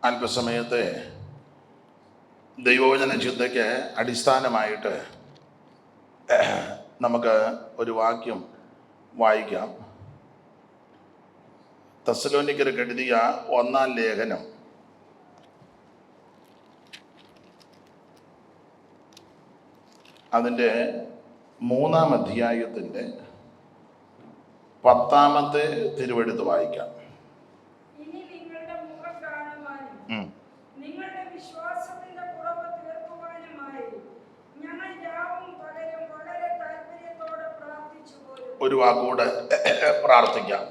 അല്പസമയത്തെ ദൈവവചന ചിന്തയ്ക്ക് അടിസ്ഥാനമായിട്ട് നമുക്ക് ഒരു വാക്യം വായിക്കാം. തെസ്സലോനിക്കർക്ക് എഴുതിയ 1-ാം ലേഖനം അതിൻ്റെ 3-ാം അധ്യായത്തിൻ്റെ 10-ാമത്തെ തിരുവെഴുത്ത് വായിക്കാം. ഒരു വാക്കുകൂടെ പ്രാർത്ഥിക്കാം.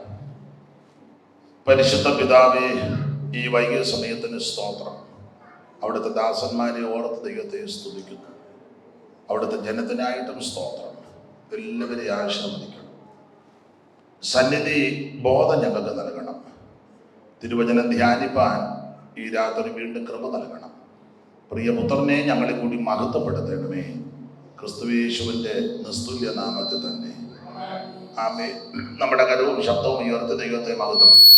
പരിശുദ്ധ പിതാവേ, ഈ വൈകിയ സമയത്തിന് സ്തോത്രം. അവിടുത്തെ ദാസന്മാരെ ഓർത്ത് ദൈവത്തെ സ്തുതിക്കുന്നു. അവിടുത്തെ ജനത്തിനായിട്ടും സ്തോത്രം. എല്ലാവരെയും ആശീർവദിക്കണം. സന്നിധി ബോധം ഞങ്ങൾക്ക് നൽകണം. തിരുവചനം ധ്യാനിപ്പാൻ ഈ രാത്രി വീണ്ടും കൃപ നൽകണം. പ്രിയപുത്രനെ ഞങ്ങളെ കൂടി മഹത്വപ്പെടുത്തണമേ. ക്രിസ്തുയേശുവിൻ്റെ നിസ്തുല്യ നാമത്തിൽ തന്നെ ആമേൻ. നമ്മുടെ കരവും ശബ്ദവും ഉയർത്തി ദൈവത്തെ മഹത്വപ്പെടുത്തും.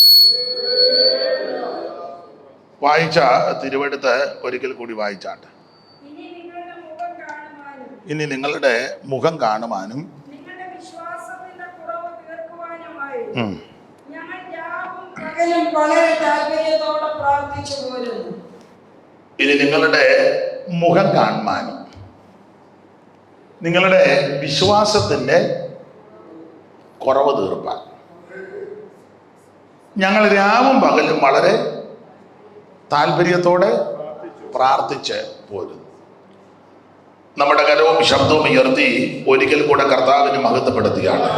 വായിച്ച തിരുവെടുത്ത് ഒരിക്കൽ കൂടി വായിച്ചാട്ട്. ഇനി നിങ്ങളുടെ മുഖം കാണുവാനും ഇനി നിങ്ങളുടെ മുഖം കാണുവാനും നിങ്ങളുടെ വിശ്വാസത്തിൻ്റെ കുറവ് തീർപ്പാൻ ഞങ്ങൾ രാവും പകലും വളരെ താല്പര്യത്തോടെ പ്രാർത്ഥിച്ച് പോരുന്നു. നമ്മുടെ കരവും ശബ്ദവും ഉയർത്തി ഒരിക്കൽ കൂടെ കർത്താവിനെ മഹത്വപ്പെടുത്തുകയാണ്.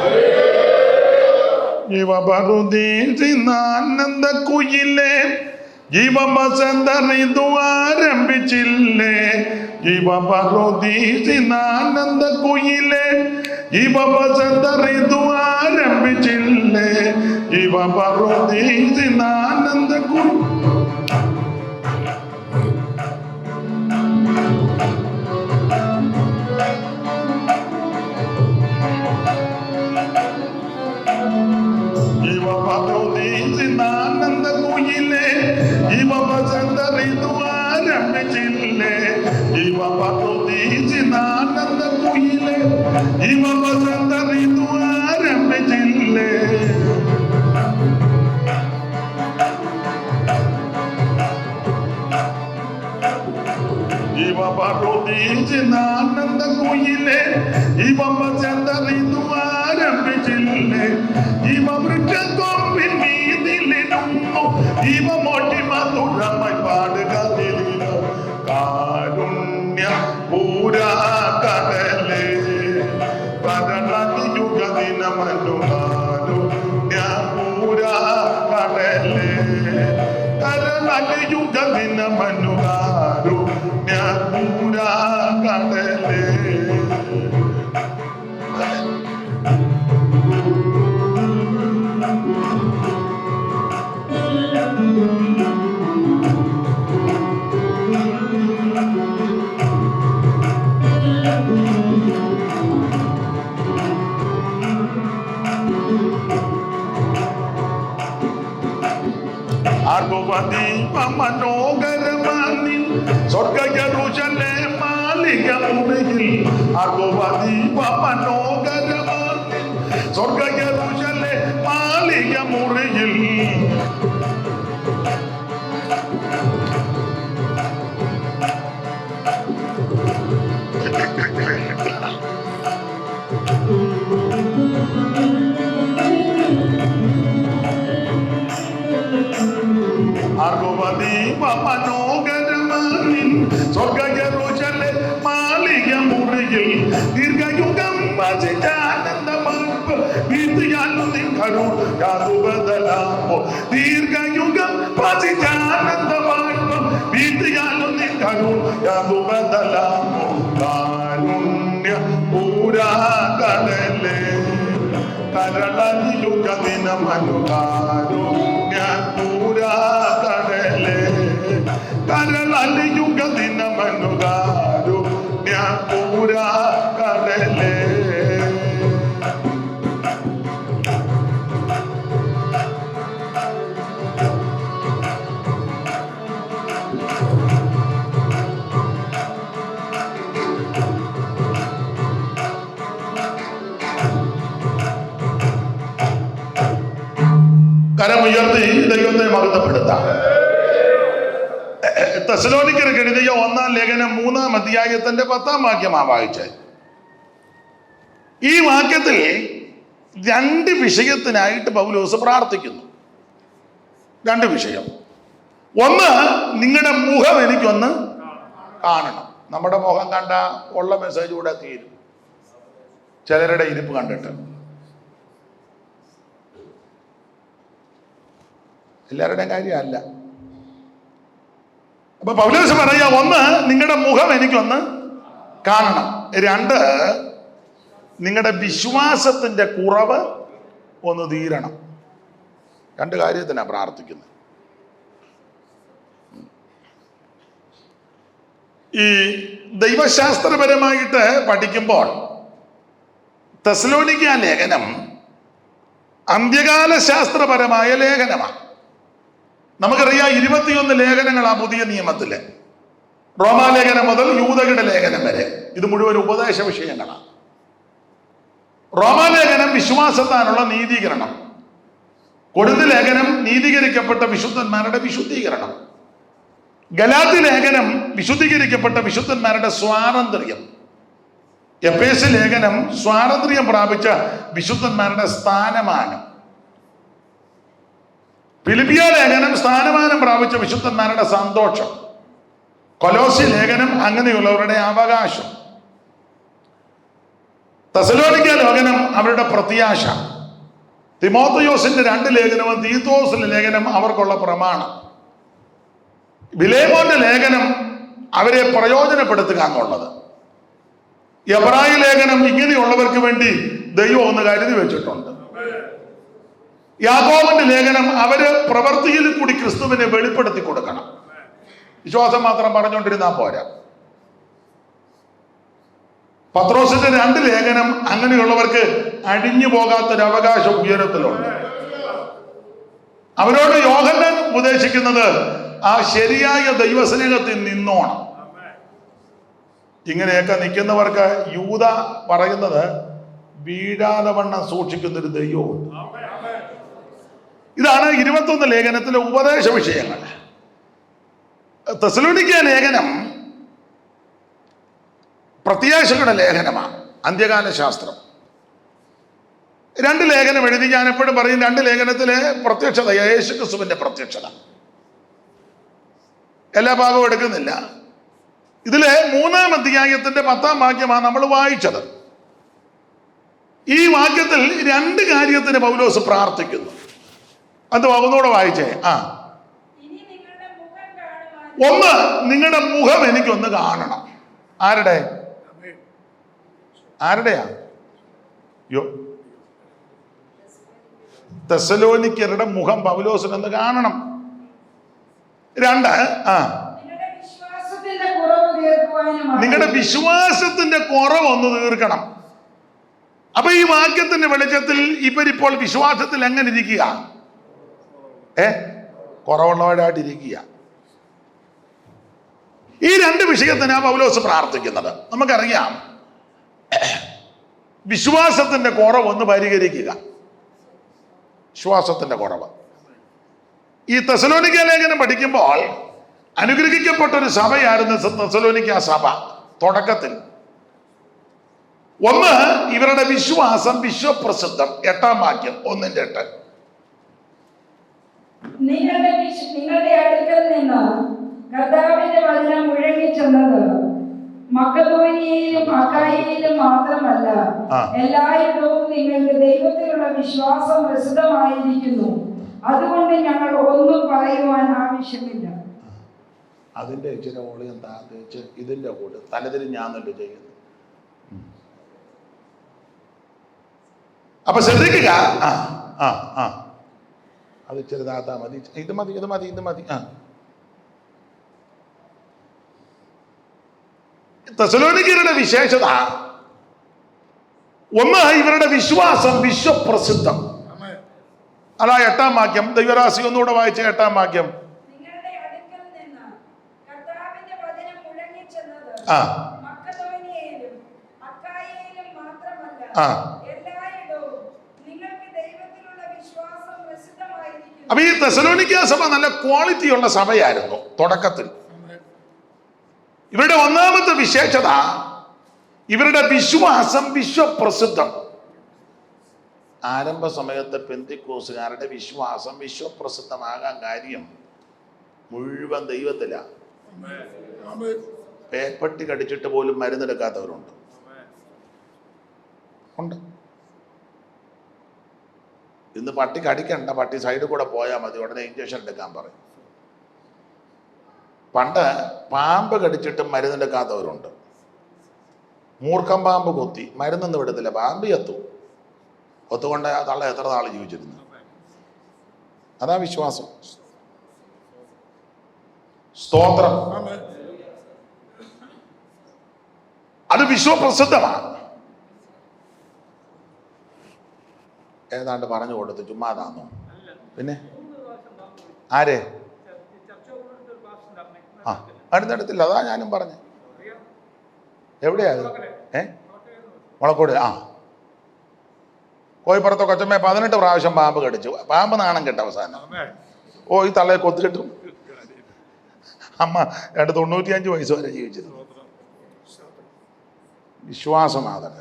ആനന്ദ കുയിലേ, ജീവബസന്തറിതു ആരംഭിച്ചില്ലേ. ജീവപറുദീസിനാനന്ദ കുയിലേ, ജീവബസന്തറിതു ആരംഭിച്ചില്ലേ. ജീവപറുദീസിനാനന്ദ കുയിലേ, ജീവപറുദീസിനാനന്ദ കുയിലേ, ജീവബസന്തറിതു ആരംഭിച്ചില്ലേ. ജീവപറുദീസിനാനന്ദ കുയിലേ, ജീവബസന്തറിതു ആരംഭിച്ചില്ലേ. ജീവപറുദീസിനാനന്ദ കുയിലേ, ജീവബസന്തറിതു ആരംഭിച്ചില്ലേ. ജീവവൃക്ഷക്കൊമ്പിൻ മീതിലിരുന്നു ജീവമോട്ടി മധുരമായി പാടുക. കാരുണ്യ പൂരാ കടലേ, കരളയുഗദിനമനു കാരുണ്യ പൂരാ കടലേ, കരളയുഗദിനമനു കാരുണ്യ പൂരാ കടലേ. മനോഹരമാനിൽ സ്വർഗ യെരൂശലേം മാളിക മുറിയിൽ. മനോഹരമാനിൽ സ്വർഗ യെരൂശലേം മാളിക മുറിയിൽ. മനോഹരമാനിൽ സ്വർഗ യെരൂശലേം മാളിക മുറിയിൽ. ദീർഘയുഗം വസിച്ചാനന്ദമാർപ്പ് വീഴ്ത്തിയാലും നിൻകരു യാതുബദലാമോ. ദീർഘയുഗം വസിച്ചാനന്ദമാർപ്പ് വീഴ്ത്തിയാലും നിൻകരു യാതുബദലാമോ. കാരുണ്യ പൂരാ കടലേ, കരളയുഗദിനമനു കാരുണ്യ പൂരാ കടലേ, കരളയുഗദിനമനു കാരുണ്യ പൂരാ കടലേ. കരങ്ങളുയർത്തി ദൈവത്തെ മഹത്വപ്പെടുത്താം. തെസ്സലോനിക്കർക്ക് എഴുതിയ 1-ാം ലേഖനം 3-ാം അധ്യായത്തിന്റെ 10-ാം വാക്യമാ വായിച്ചത്. ഈ വാക്യത്തിൽ 2 വിഷയത്തിനായിട്ട് പൗലോസ് പ്രാർത്ഥിക്കുന്നു. 2 വിഷയം. ഒന്ന്, നിങ്ങളുടെ മുഖം എനിക്കൊന്ന് കാണണം. നമ്മുടെ മുഖം കണ്ട ഉള്ള മെസ്സേജ് കൂടെ തീരും. ചിലരുടെ ഇരിപ്പ് കണ്ടിട്ട് എല്ലാവരുടെയും കാര്യമല്ല. അപ്പൊ പൗലോസ് പറയാ, 1, നിങ്ങളുടെ മുഖം എനിക്കൊന്ന് കാണണം. 2, നിങ്ങളുടെ വിശ്വാസത്തിന്റെ കുറവ് ഒന്ന് തീരണം. 2 കാര്യത്തിനാണ് പ്രാർത്ഥിക്കുന്നത്. ഈ ദൈവശാസ്ത്രപരമായിട്ട് പഠിക്കുമ്പോൾ തെസ്സലോനിക്ക ലേഖനം അന്ത്യകാല ശാസ്ത്രപരമായ ലേഖനമാണ്. നമുക്കറിയാം 21 ലേഖനങ്ങളാണ് പുതിയ നിയമത്തിലെ. റോമാലേഖനം മുതൽ യൂദയുടെ ലേഖനം വരെ ഇത് മുഴുവൻ ഉപദേശ വിഷയങ്ങളാണ്. റോമാലേഖനം വിശ്വാസത്താനുള്ള നീതീകരണം, കൊരിന്ത് ലേഖനം നീതീകരിക്കപ്പെട്ട വിശുദ്ധന്മാരുടെ വിശുദ്ധീകരണം, ഗലാത്യ ലേഖനം വിശുദ്ധീകരിക്കപ്പെട്ട വിശുദ്ധന്മാരുടെ സ്വാതന്ത്ര്യം, എഫേസ്യ ലേഖനം സ്വാതന്ത്ര്യം പ്രാപിച്ച വിശുദ്ധന്മാരുടെ സ്ഥാനമാനം, ഫിലിപ്പിയ ലേഖനം സ്ഥാനമാനം പ്രാപിച്ച വിശുദ്ധന്മാരുടെ സന്തോഷം, കൊലോസ്യ ലേഖനം അങ്ങനെയുള്ളവരുടെ അവകാശം, തെസ്സലോനിക്ക ലേഖനം അവരുടെ പ്രത്യാശ, തിമോഥെയോസിന്റെ 2 ലേഖനവും തീത്തോസിന്റെ ലേഖനം അവർക്കുള്ള പ്രമാണം, ഫിലേമോന്റെ ലേഖനം അവരെ പ്രയോജനപ്പെടുത്തുക എന്നുള്ളത്, എബ്രായ ലേഖനം ഇങ്ങനെയുള്ളവർക്ക് വേണ്ടി ദൈവം ഒന്ന് കരുതി വെച്ചിട്ടുണ്ട്, യാക്കോബിന്റെ ലേഖനം അവര് പ്രവൃത്തിയിൽ കൂടി ക്രിസ്തുവിനെ വെളിപ്പെടുത്തി കൊടുക്കണം. വിശ്വാസം മാത്രം പറഞ്ഞുകൊണ്ടിരുന്നാ പോരാ. പത്രോസിന്റെ 2 ലേഖനം അങ്ങനെയുള്ളവർക്ക് അഴിഞ്ഞു പോകാത്തൊരു അവകാശം ഉയരത്തിലുണ്ട്. അവരോട് യോഹന്നാൻ ഉപദേശിക്കുന്നത് ആ ശരിയായ ദൈവസ്നേഹത്തിൽ നിന്നോണം. ഇങ്ങനെയൊക്കെ നിൽക്കുന്നവർക്ക് യൂദ പറയുന്നത് വീഴാതെ വണ്ണം സൂക്ഷിക്കുന്നൊരു ദൈവമുണ്ട്. ഇതാണ് 21 ലേഖനത്തിലെ ഉപദേശ വിഷയങ്ങൾ. തെസ്സലോനിക്ക ലേഖനം പ്രത്യാശകളുടെ ലേഖനമാണ്, അന്ത്യകാല ശാസ്ത്രം. 2 ലേഖനം എഴുതി. ഞാൻ എപ്പോഴും പറയും 2 ലേഖനത്തിലെ പ്രത്യക്ഷത യേശു ക്രിസ്തുവിന്റെ പ്രത്യക്ഷത. എല്ലാ ഭാഗവും എടുക്കുന്നില്ല. ഇതിലെ 3-ാം അധ്യായത്തിന്റെ 10-ാം വാക്യമാണ് നമ്മൾ വായിച്ചത്. ഈ വാക്യത്തിൽ 2 കാര്യത്തിന് പൗലോസ് പ്രാർത്ഥിക്കുന്നു. അത് ഒന്നുകൂടെ വായിച്ചേ. 1, നിങ്ങളുടെ മുഖം എനിക്കൊന്ന് കാണണം. ആരുടെയാ? തെസ്സലോനിക്കരുടെ മുഖം പൗലോസിനൊന്ന് കാണണം. 2, നിങ്ങളുടെ വിശ്വാസത്തിന്റെ കുറവൊന്ന് തീർക്കണം. അപ്പൊ ഈ വാക്യത്തിന്റെ വെളിച്ചത്തിൽ ഇവരിപ്പോൾ വിശ്വാസത്തിൽ എങ്ങനെ ഇരിക്കുക? കുറവുള്ളവരായിട്ടിരിക്കുക. ഈ 2 വിഷയത്തിനാണ് പൗലോസ് പ്രാർത്ഥിക്കുന്നത്. നമുക്കറിയാം, വിശ്വാസത്തിന്റെ കുറവൊന്ന് പരിഹരിക്കുക. വിശ്വാസത്തിന്റെ കുറവ്. ഈ തെസ്സലോനിക്ക ലേഖനം പഠിക്കുമ്പോൾ അനുഗ്രഹിക്കപ്പെട്ട ഒരു സഭയായിരുന്നു തെസ്സലോനിക്ക സഭ തുടക്കത്തിൽ. 1, ഇവരുടെ വിശ്വാസം വിശ്വപ്രസിദ്ധം. 8-ാം വാക്യം 1:8. നിങ്ങളുടെ അടുക്കൽ നിന്ന് കർത്താവിന്റെ വചനം മുഴങ്ങിച്ചെന്നത് മക്കദോനിയയിലും അഖായയിലും മാത്രമല്ല, എല്ലായിടവും നിങ്ങൾക്ക് ദൈവത്തിലുള്ള വിശ്വാസം പ്രസിദ്ധമായിരിക്കുന്നു. അതുകൊണ്ട് ഞങ്ങൾ ഒന്നും പറയുവാൻ ആവശ്യമില്ല. അതിന്റെ ഇച്ചിരി ഓളിയും താഴ്ച ഇതിന്റെ കൂടെ തലതിരിഞ്ഞാന്നല്ലോ ചെയ്യുന്നത്. അപ്പൊ ശ്രദ്ധിക്കുക. അത് ഇച്ചിരി താത്താ മതി. ഇത് മതി. തെസ്സലോനിക്കരുടെ വിശേഷത 1, ഇവരുടെ വിശ്വാസം വിശ്വപ്രസിദ്ധം. അതാ 8-ാം വാക്യം. ദൈവരാശി ഒന്നുകൂടെ വായിച്ച 8-ാം വാക്യം. നിങ്ങളുടെ അടുക്കൽ നിന്ന് കർത്താവിന്റെ വചനം മുഴങ്ങിച്ചെന്നത് മക്കദോനിയയിലും അഖായയിലും മാത്രമല്ല, എല്ലായിടവും നിങ്ങൾക്ക് ദൈവത്തിലുള്ള വിശ്വാസം പ്രസിദ്ധമായിരിക്കുന്നു. അപ്പൊ ഈ തെസലോനിക്ക സഭ നല്ല ക്വാളിറ്റിയുള്ള സഭയായിരുന്നു തുടക്കത്തിൽ. ഇവരുടെ ഒന്നാമത്തെ വിശേഷത ഇവരുടെ വിശ്വാസം വിശ്വപ്രസിദ്ധം. ആരംഭ സമയത്ത് പെന്തിക്കോസുകാരുടെ വിശ്വാസം വിശ്വപ്രസിദ്ധമാകാൻ കാര്യം മുഴുവൻ ദൈവത്തിലാണ്. പേപ്പട്ടി കടിച്ചിട്ട് പോലും മരുന്നെടുക്കാത്തവരുണ്ട്. ഉണ്ട്. ഇന്ന് പട്ടി കടിക്കണ്ട, പട്ടി സൈഡിൽ കൂടെ പോയാൽ മതി, ഉടനെ ഇഞ്ചക്ഷൻ എടുക്കാൻ പറയും. പണ്ട് പാമ്പ് കടിച്ചിട്ട് മരുന്നെടുക്കാത്തവരുണ്ട്. മൂർഖം പാമ്പ് കൊത്തി മരുന്നൊന്നും എടുത്തില്ല, പാമ്പ് ചത്തു. ഒത്തുകൊണ്ട് തള്ള എത്ര നാൾ ജീവിച്ചിരുന്നു. അതാ വിശ്വാസം. സ്തോത്രം. അത് വിശ്വപ്രസിദ്ധമാണ്. ഏതാണ്ട് പറഞ്ഞു കൊടുത്ത് ചുമ്മാതാന്നോ? പിന്നെ ആരെ? ആ, മരുന്നെടുത്തില്ല. അതാ ഞാനും പറഞ്ഞു. എവിടെയാ അത്? മുളക്കോട്. ആ, കോയിപ്പുറത്തെ കൊച്ചമ്മ 18 പ്രാവശ്യം പാമ്പ് കടിച്ചു. പാമ്പ് നാണം കെട്ട അവസാനം. ഓ, ഈ തള്ളയെ കൊത്തു കിട്ടും. അമ്മ 95 വയസ്സ് വരെ ജീവിച്ചിരുന്നു. വിശ്വാസമാതക.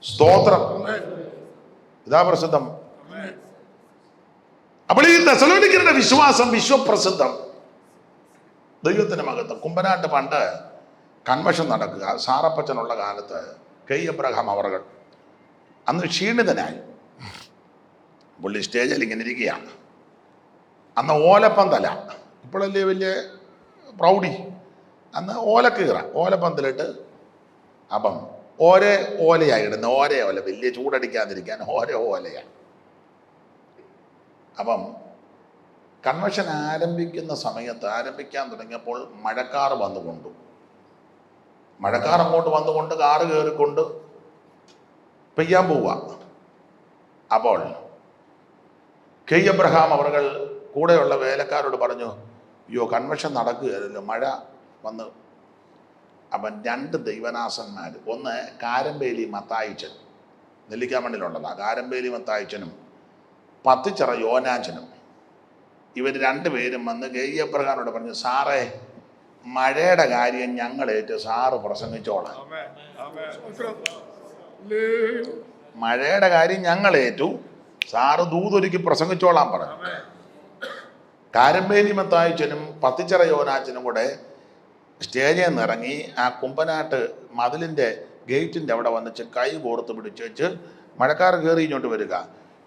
സ്തോത്രം. ഇതാ പ്രസിദ്ധം. അപ്പോൾ ഈ തെസലോനിക്കരുടെ വിശ്വാസം വിശ്വപ്രസിദ്ധം. ദൈവത്തിന്റെ മഹത്വം. കുമ്പനാട്ട് പണ്ട് കൺവെൻഷൻ നടക്കുക, സാറപ്പച്ചനുള്ള കാലത്ത് കെ എബ്രഹാം അവർകൾ അന്ന് ക്ഷീണിതനായി. പുള്ളി സ്റ്റേജിൽ ഇങ്ങനെ ഇരിക്കുകയാണ്. അന്ന് ഓലപ്പന്തല, ഇപ്പോഴല്ലേ വലിയ പ്രൗഢി. അന്ന് ഓലക്കീറ, ഓലപ്പന്തലിട്ട്. അപ്പം ഓരോ ഓലയായി ഇടുന്ന, ഓരോ ഓല, വലിയ ചൂടടിക്കാതിരിക്കാൻ ഓരോ ഓലയാണ്. അപ്പം കൺവെൻഷൻ ആരംഭിക്കുന്ന സമയത്ത്, ആരംഭിക്കാൻ തുടങ്ങിയപ്പോൾ മഴക്കാർ വന്നുകൊണ്ടു. മഴക്കാർ അങ്ങോട്ട് വന്നുകൊണ്ട് കാറ് കയറിക്കൊണ്ട് പെയ്യാൻ പോവുക. അപ്പോൾ കെ എബ്രഹാം അവർകൾ കൂടെയുള്ള വേലക്കാരോട് പറഞ്ഞു, അയ്യോ കൺവെൻഷൻ നടക്കുകയല്ലോ, മഴ വന്ന്. അവൻ 2 ദൈവനാസന്മാർ, ഒന്ന് കാരമ്പേലി മത്തായിച്ചൻ, നെല്ലിക്കാമണ്ണിലുള്ളതാണ്, കാരമ്പേലി മത്തായിച്ചനും പത്തിച്ചിറ യോനാച്ചനും. ഇവർ 2 പേരും വന്ന് കെ എബ്രഹാമിനോട് പറഞ്ഞു, സാറേ മഴയുടെ കാര്യം ഞങ്ങളേറ്റ്, സാറ് പ്രസംഗിച്ചോളാം. മഴയുടെ കാര്യം ഞങ്ങളേറ്റു, സാറ് ദൂതൊരുക്കി പ്രസംഗിച്ചോളാൻ പറഞ്ഞു. കാരമ്പേലി മത്തായിച്ചനും പത്തിച്ചിറ യോനാച്ചനും കൂടെ സ്റ്റേജിൽ നിന്ന് ഇറങ്ങി ആ കുമ്പനാട്ട് മതിലിൻ്റെ ഗേറ്റിൻ്റെ അവിടെ വന്നിച്ച് കൈ കോർത്ത് പിടിച്ച് വെച്ച്, മഴക്കാർ കയറി ഇങ്ങോട്ട് വരിക,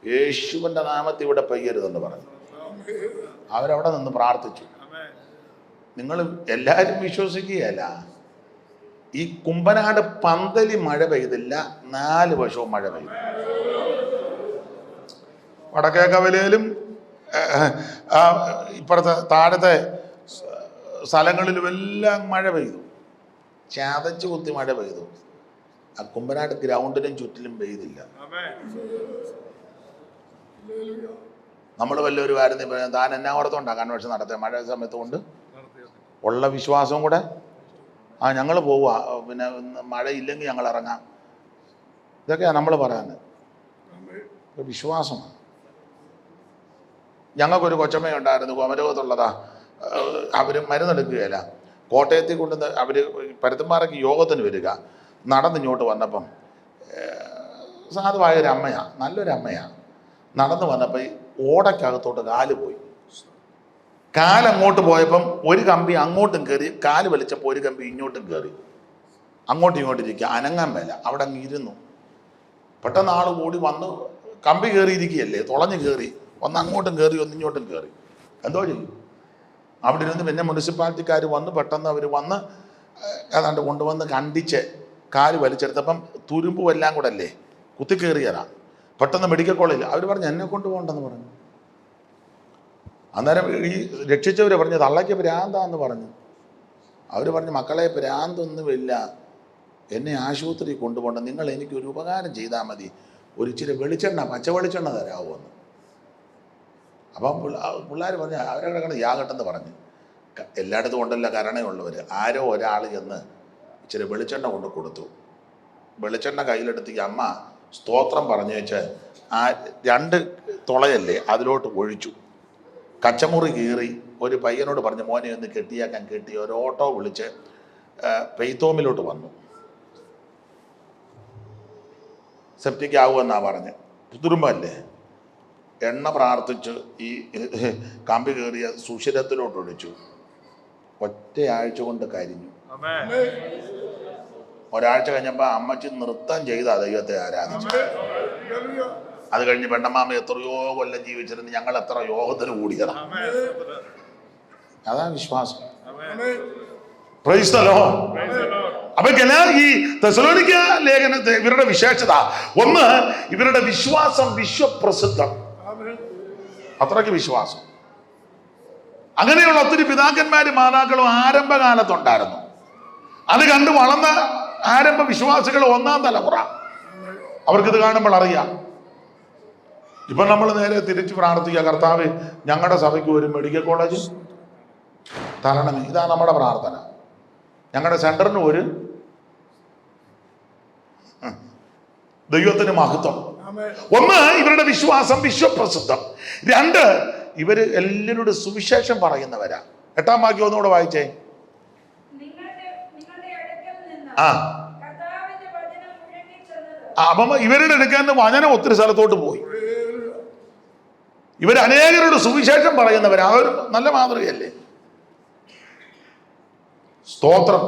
യേശുവിൻ്റെ നാമത്തിൽ ഇവിടെ പെയ്യരുതെന്ന് പറഞ്ഞു. അവരവിടെ നിന്ന് പ്രാർത്ഥിച്ചു. നിങ്ങൾ എല്ലാവരും വിശ്വസിക്കുകയല്ല, ഈ കുമ്പനാട് പന്തലി മഴ പെയ്തില്ല, 4 വർഷവും മഴ പെയ്തു. വടക്കേ കവലയിലും ഇപ്പുറത്തെ താഴത്തെ സ്ഥലങ്ങളിലും എല്ലാം മഴ പെയ്തു, ചതച്ച് കുത്തി മഴ പെയ്തു. ആ കുമ്പനാട് ഗ്രൗണ്ടിനും ചുറ്റിലും പെയ്തില്ല. നമ്മൾ വല്ലൊരു കാര്യം താൻ എന്നാ ഓർത്തോണ്ടാണ് കൺവെൻഷൻ നടത്തിയ മഴ സമയത്ത് കൊണ്ട് ഉള്ള വിശ്വാസവും കൂടെ. ആ, ഞങ്ങൾ പോവുക, പിന്നെ മഴയില്ലെങ്കിൽ ഞങ്ങൾ ഇറങ്ങാം. ഇതൊക്കെയാണ് നമ്മൾ പറയാൻ വിശ്വാസമാണ്. ഞങ്ങൾക്കൊരു കൊച്ചമ്മയുണ്ടായിരുന്നു, കോമരോഗത്തുള്ളതാ. അവർ മരുന്നെടുക്കുകയില്ല. കോട്ടയത്തിൽ കൊണ്ട് അവർ പരുത്തമ്പാറയ്ക്ക് യോഗത്തിന് വരിക. നടന്നിങ്ങോട്ട് വന്നപ്പം സാധുവായൊരു അമ്മയാണ്, നല്ലൊരു അമ്മയാണ്. നടന്നു വന്നപ്പോൾ ഓടയ്ക്കകത്തോട്ട് കാല് പോയി. കാലങ്ങോട്ട് പോയപ്പം ഒരു കമ്പി അങ്ങോട്ടും കയറി, കാല് വലിച്ചപ്പോൾ ഒരു കമ്പി ഇങ്ങോട്ടും കയറി. അങ്ങോട്ടും ഇങ്ങോട്ടും ഇരിക്കുക, അനങ്ങാൻ മേല. അവിടെ അങ്ങ് ഇരുന്നു. പെട്ടെന്ന് ആൾ കൂടി വന്ന്, കമ്പി കയറിയിരിക്കുകയല്ലേ, തുളഞ്ഞ് കയറി, ഒന്ന് അങ്ങോട്ടും കയറി ഒന്ന് ഇങ്ങോട്ടും കയറി. എന്തോ ചെയ്യും? അവിടെ ഇരുന്ന് പിന്നെ മുനിസിപ്പാലിറ്റിക്കാർ വന്ന്, പെട്ടെന്ന് അവർ വന്ന് ഏതാണ്ട് കൊണ്ടുവന്ന് കണ്ടിച്ച് കാല് വലിച്ചെടുത്തപ്പം തുരുമ്പും എല്ലാം കൂടെ അല്ലേ കുത്തിക്കയറിയതാണ്. പെട്ടെന്ന് മെഡിക്കൽ കോളേജിൽ അവർ പറഞ്ഞു എന്നെ കൊണ്ടുപോകണ്ടെന്ന് പറഞ്ഞു. അന്നേരം ഈ രക്ഷിച്ചവർ പറഞ്ഞു തള്ളയ്ക്ക് ഭ്രാന്താന്ന് പറഞ്ഞു. അവർ പറഞ്ഞു മക്കളെ ഭ്രാന്തൊന്നുമില്ല, എന്നെ ആശുപത്രി കൊണ്ടുപോകണ്ട, നിങ്ങൾ എനിക്കൊരു ഉപകാരം ചെയ്താൽ മതി, ഒരു ഇച്ചിരി വെളിച്ചെണ്ണ, പച്ച വെളിച്ചെണ്ണ തരാമോന്ന്. അപ്പം പിള്ളേർ പറഞ്ഞു അവരെ കിടക്കണം യാകട്ടെന്ന് പറഞ്ഞു. എല്ലായിടത്തും ഉണ്ടല്ലോ കരുണയുള്ളവർ. ആരോ ഒരാൾ ചെന്ന് ഇച്ചിരി വെളിച്ചെണ്ണ കൊണ്ട് കൊടുത്തു. വെളിച്ചെണ്ണ കയ്യിലെടുത്ത് ഈ അമ്മ സ്തോത്രം പറഞ്ഞേച്ച് ആ 2 തുളയല്ലേ അതിലോട്ട് ഒഴിച്ചു. കച്ചമുറി കീറി ഒരു പയ്യനോട് പറഞ്ഞു, മോനെ ഒന്ന് കെട്ടിയാക്കാൻ. കെട്ടി ഒരു ഓട്ടോ വിളിച്ച് പെയ്ത്തോമിലോട്ട് വന്നു. സെപ്റ്റിക് ആവുമെന്നാണ് പറഞ്ഞ്. കുടുംബമല്ലേ, എണ്ണ പ്രാർത്ഥിച്ച് ഈ കമ്പി കയറിയ സുഷിരത്തിലോട്ട് ഒഴിച്ചു. ഒറ്റയാഴ്ച കൊണ്ട് കരിഞ്ഞു. ഒരാഴ്ച കഴിഞ്ഞപ്പോൾ അമ്മച്ചി നൃത്തം ചെയ്താ ദൈവത്തെ ആരാധിച്ചു. അത് കഴിഞ്ഞ് പെണ്ണമ്മാമ എത്രയോ കൊല്ലം ജീവിച്ചിരുന്നു, ഞങ്ങൾ എത്ര യോഗത്തിന് കൂടിയതാ. അതാ വിശ്വാസം. Praise the Lord. അപ്പൊ ഈ തെസ്സലോനിക്ക ലേഖനത്തെ ഇവരുടെ വിശേഷത ഒന്ന്, ഇവരുടെ വിശ്വാസം വിശ്വപ്രസിദ്ധം. അത്രയ്ക്ക് വിശ്വാസം. അങ്ങനെയുള്ള ഒത്തിരി പിതാക്കന്മാരും മാതാക്കളും ആരംഭകാലത്തുണ്ടായിരുന്നു. അത് കണ്ട് വളർന്ന ആരംഭ വിശ്വാസികൾ 1-ാം തലമുറ. അവർക്കിത് കാണുമ്പോൾ അറിയാം. ഇപ്പൊ നമ്മൾ നേരെ തിരിച്ച് പ്രാർത്ഥിക്കുക, കർത്താവ് ഞങ്ങളുടെ സഭയ്ക്ക് ഒരു മെഡിക്കൽ കോളേജ് തരണമേ. ഇതാ നമ്മുടെ പ്രാർത്ഥന. ഞങ്ങളുടെ സെന്ററിന് ഒരു ദൈവത്തിന് മഹത്വം. ഒന്ന്, ഇവരുടെ വിശ്വാസം വിശ്വപ്രസിദ്ധം. 2, ഇവര് എല്ലാവരുടെ സുവിശേഷം പറയുന്നവരാ. 8-ാം വാക്യം ഒന്നുകൂടെ വായിച്ചേ. അപ്പം ഇവരുടെ അടുക്കാൻ വചനം ഒത്തിരി സ്ഥലത്തോട്ട് പോയി. ഇവർ അനേകരുടെ സുവിശേഷം പറയുന്നവരാ. അതൊരു നല്ല മാതൃകയല്ലേ? സ്തോത്രം.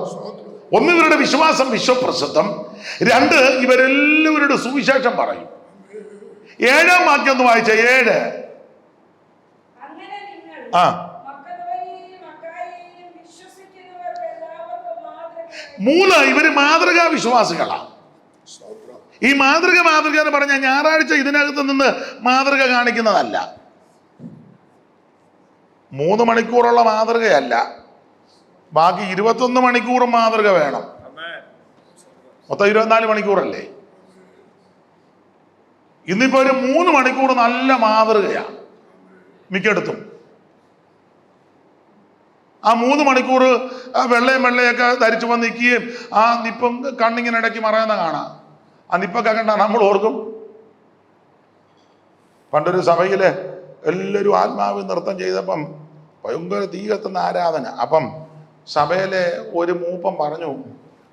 ഒന്ന്, ഇവരുടെ വിശ്വാസം വിശ്വപ്രസിദ്ധം. 2, ഇവരെല്ലാവരുടെ സുവിശേഷം പറയും. 7-ാം വാക്യം ഒന്ന് വായിച്ച. 7. ആ 3, ഇവര് മാതൃകാ വിശ്വാസികളാണ്. ഈ മാതൃക എന്ന് പറഞ്ഞാൽ ഞായറാഴ്ച ഇതിനകത്ത് നിന്ന് മാതൃക കാണിക്കുന്നതല്ല. 3 മണിക്കൂറുള്ള മാതൃകയല്ല, ബാക്കി 21 മണിക്കൂറും മാതൃക വേണം. മൊത്തം 24 മണിക്കൂറല്ലേ? ഇന്നിപ്പോ ഒരു 3 മണിക്കൂർ നല്ല മാതൃകയാണ് മിക്കയിടത്തും. ആ 3 മണിക്കൂർ വെള്ളയൊക്കെ ധരിച്ചു വന്ന് നിൽക്കുകയും ആ നിപ്പം കണ്ണിങ്ങനെ ഇടയ്ക്ക് മറയുന്ന കാണാം. ആ നിപ്പൊക്കെ കണ്ടാ നമ്മൾ ഓർക്കും. പണ്ടൊരു സഭയില് എല്ലാവരും ആത്മാവിൽ നൃത്തം ചെയ്തപ്പം ഭയങ്കര തീ കത്തുന്ന ആരാധന. അപ്പം സഭയിലെ ഒരു മൂപ്പം പറഞ്ഞു,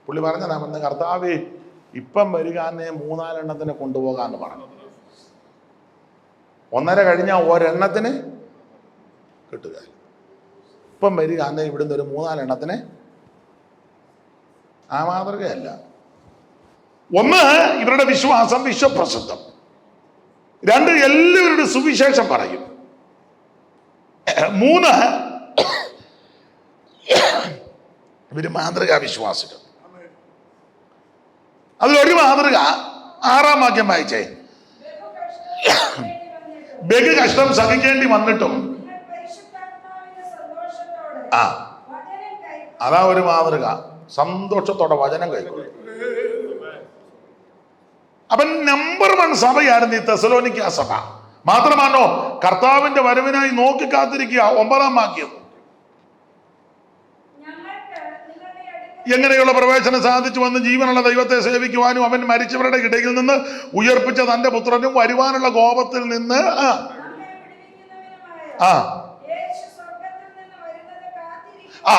പുള്ളി പറഞ്ഞതാ, വന്ന് കർത്താവേ ഇപ്പം വരികാന്നെ 3-4 എണ്ണത്തിനെ കൊണ്ടുപോകാന്ന് പറഞ്ഞു. 1.5 കഴിഞ്ഞാൽ ഒരെണ്ണത്തിന് കിട്ടുക. ഇപ്പം വരികാന്നെ ഇവിടുന്ന് ഒരു 3-4 എണ്ണത്തിന്. ആ മാതൃകയല്ല. 1, ഇവരുടെ വിശ്വാസം വിശ്വപ്രസിദ്ധം. 2, എല്ലാവരുടെ സുവിശേഷം പറയും. 3, ഇവര് മാതൃകാ വിശ്വാസികൾ. അതിലൊരു മാതൃക 6-ാം വാക്യം വായിച്ചേ. ബഹു കഷ്ടം സഹിക്കേണ്ടി വന്നിട്ടും അതാ ഒരു മാതൃക. സന്തോഷത്തോടെ വചനം കൈക്കൊള്ളും. അപ്പൊ നമ്പർ 1 സഭയായിരുന്നു ഈ തെസ്സലോനിക്ക സഭ. മാത്രമാണോ, കർത്താവിന്റെ വരവിനായി നോക്കി കാത്തിരിക്കുക. 9-ാം വാക്യം. എങ്ങനെയുള്ള പ്രവേശനം സാധിച്ചു വന്ന് ജീവനുള്ള ദൈവത്തെ സേവിക്കുവാനും അവൻ മരിച്ചവരുടെ ഇടയിൽ നിന്ന് ഉയർപ്പിച്ച തന്റെ പുത്രനും വരുവാനുള്ള കോപത്തിൽ നിന്ന്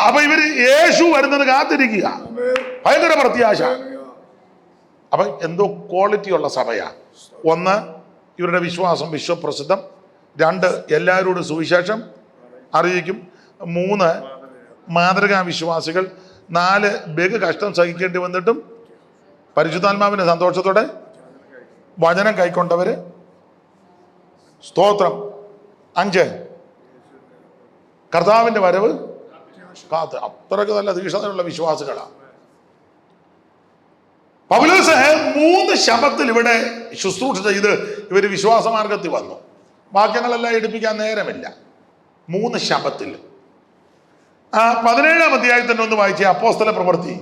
അപ്പൊ ഇവര് യേശു വരുന്നത് കാത്തിരിക്കുക. ഭയങ്കര പ്രത്യാശ. അപ്പൊ എന്തോ ക്വാളിറ്റി ഉള്ള സഭയാ. 1, ഇവരുടെ വിശ്വാസം വിശ്വപ്രസിദ്ധം. 2, എല്ലാവരോടും സുവിശേഷം അറിയിക്കും. 3, മാതൃകാ വിശ്വാസികൾ. 4, ബഹു കഷ്ടം സഹിക്കേണ്ടി വന്നിട്ടും പരിശുദ്ധാത്മാവിന്റെ സന്തോഷത്തോടെ വചനം കൈക്കൊണ്ടവര്. സ്തോത്രം. 5, കർത്താവിന്റെ വരവ് കാത്ത്. അത്രയ്ക്ക് നല്ല തീക്ഷ്ണതയുള്ള വിശ്വാസികളാണ്. പൗലോസ് 3 ശബത്തിൽ ഇവിടെ ശുശ്രൂഷ ചെയ്ത് ഇവർ വിശ്വാസമാർഗത്തിൽ വന്നു. വാക്യങ്ങളെല്ലാം എടുപ്പിക്കാൻ നേരമില്ല. 3 ശബത്തിൽ. 17-ാം അധ്യായത്തിന്റെ ഒന്ന് വായിച്ചേ. അപ്പോസ്തല പ്രവൃത്തി.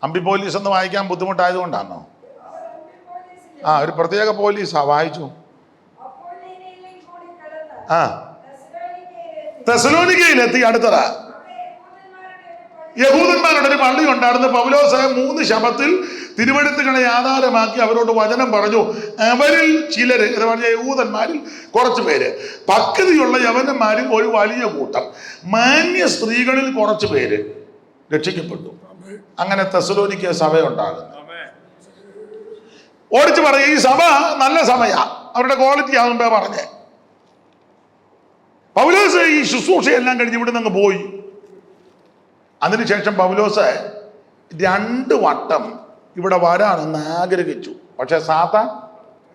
അമ്പി പോലീസ് എന്ന് വായിക്കാൻ ബുദ്ധിമുട്ടായതുകൊണ്ടാണോ? ഒരു പ്രത്യേക പോലീസാ. വായിച്ചു. ആ തെസലോനിക്കയിലെത്തി. അടുത്തതാ യഹൂദന്മാരുടെ ഒരു പള്ളി ഉണ്ടായിരുന്നു. പൗലോസ് 3 ശബത്തിൽ തിരുവെഴുത്തുകളെ ആധാരമാക്കി അവരോട് വചനം പറഞ്ഞു. അവരിൽ ചിലര് എന്ന് പറഞ്ഞ യഹൂദന്മാരിൽ കുറച്ചു പേര്, പക്വതയുള്ള യവനന്മാരിൽ ഒരു വലിയ കൂട്ടം, മാന്യ സ്ത്രീകളിൽ കുറച്ചു പേര് രക്ഷിക്കപ്പെട്ടു. അങ്ങനെ തെസലോനിക്ക സഭ ഉണ്ടാകുന്നു. ഓടിച്ചു പറയും, ഈ സഭ നല്ല സഭയാ, അവരുടെ ക്വാളിറ്റി ആകുമ്പോ പറഞ്ഞേ. പൗലോസ് ഈ ശുശ്രൂഷയെല്ലാം കഴിഞ്ഞ് ഇവിടെ നിന്ന് പോയി. അതിനുശേഷം പൗലോസ് 2 വട്ടം ഇവിടെ വരാനെന്ന് ആഗ്രഹിച്ചു. പക്ഷെ സാത്താൻ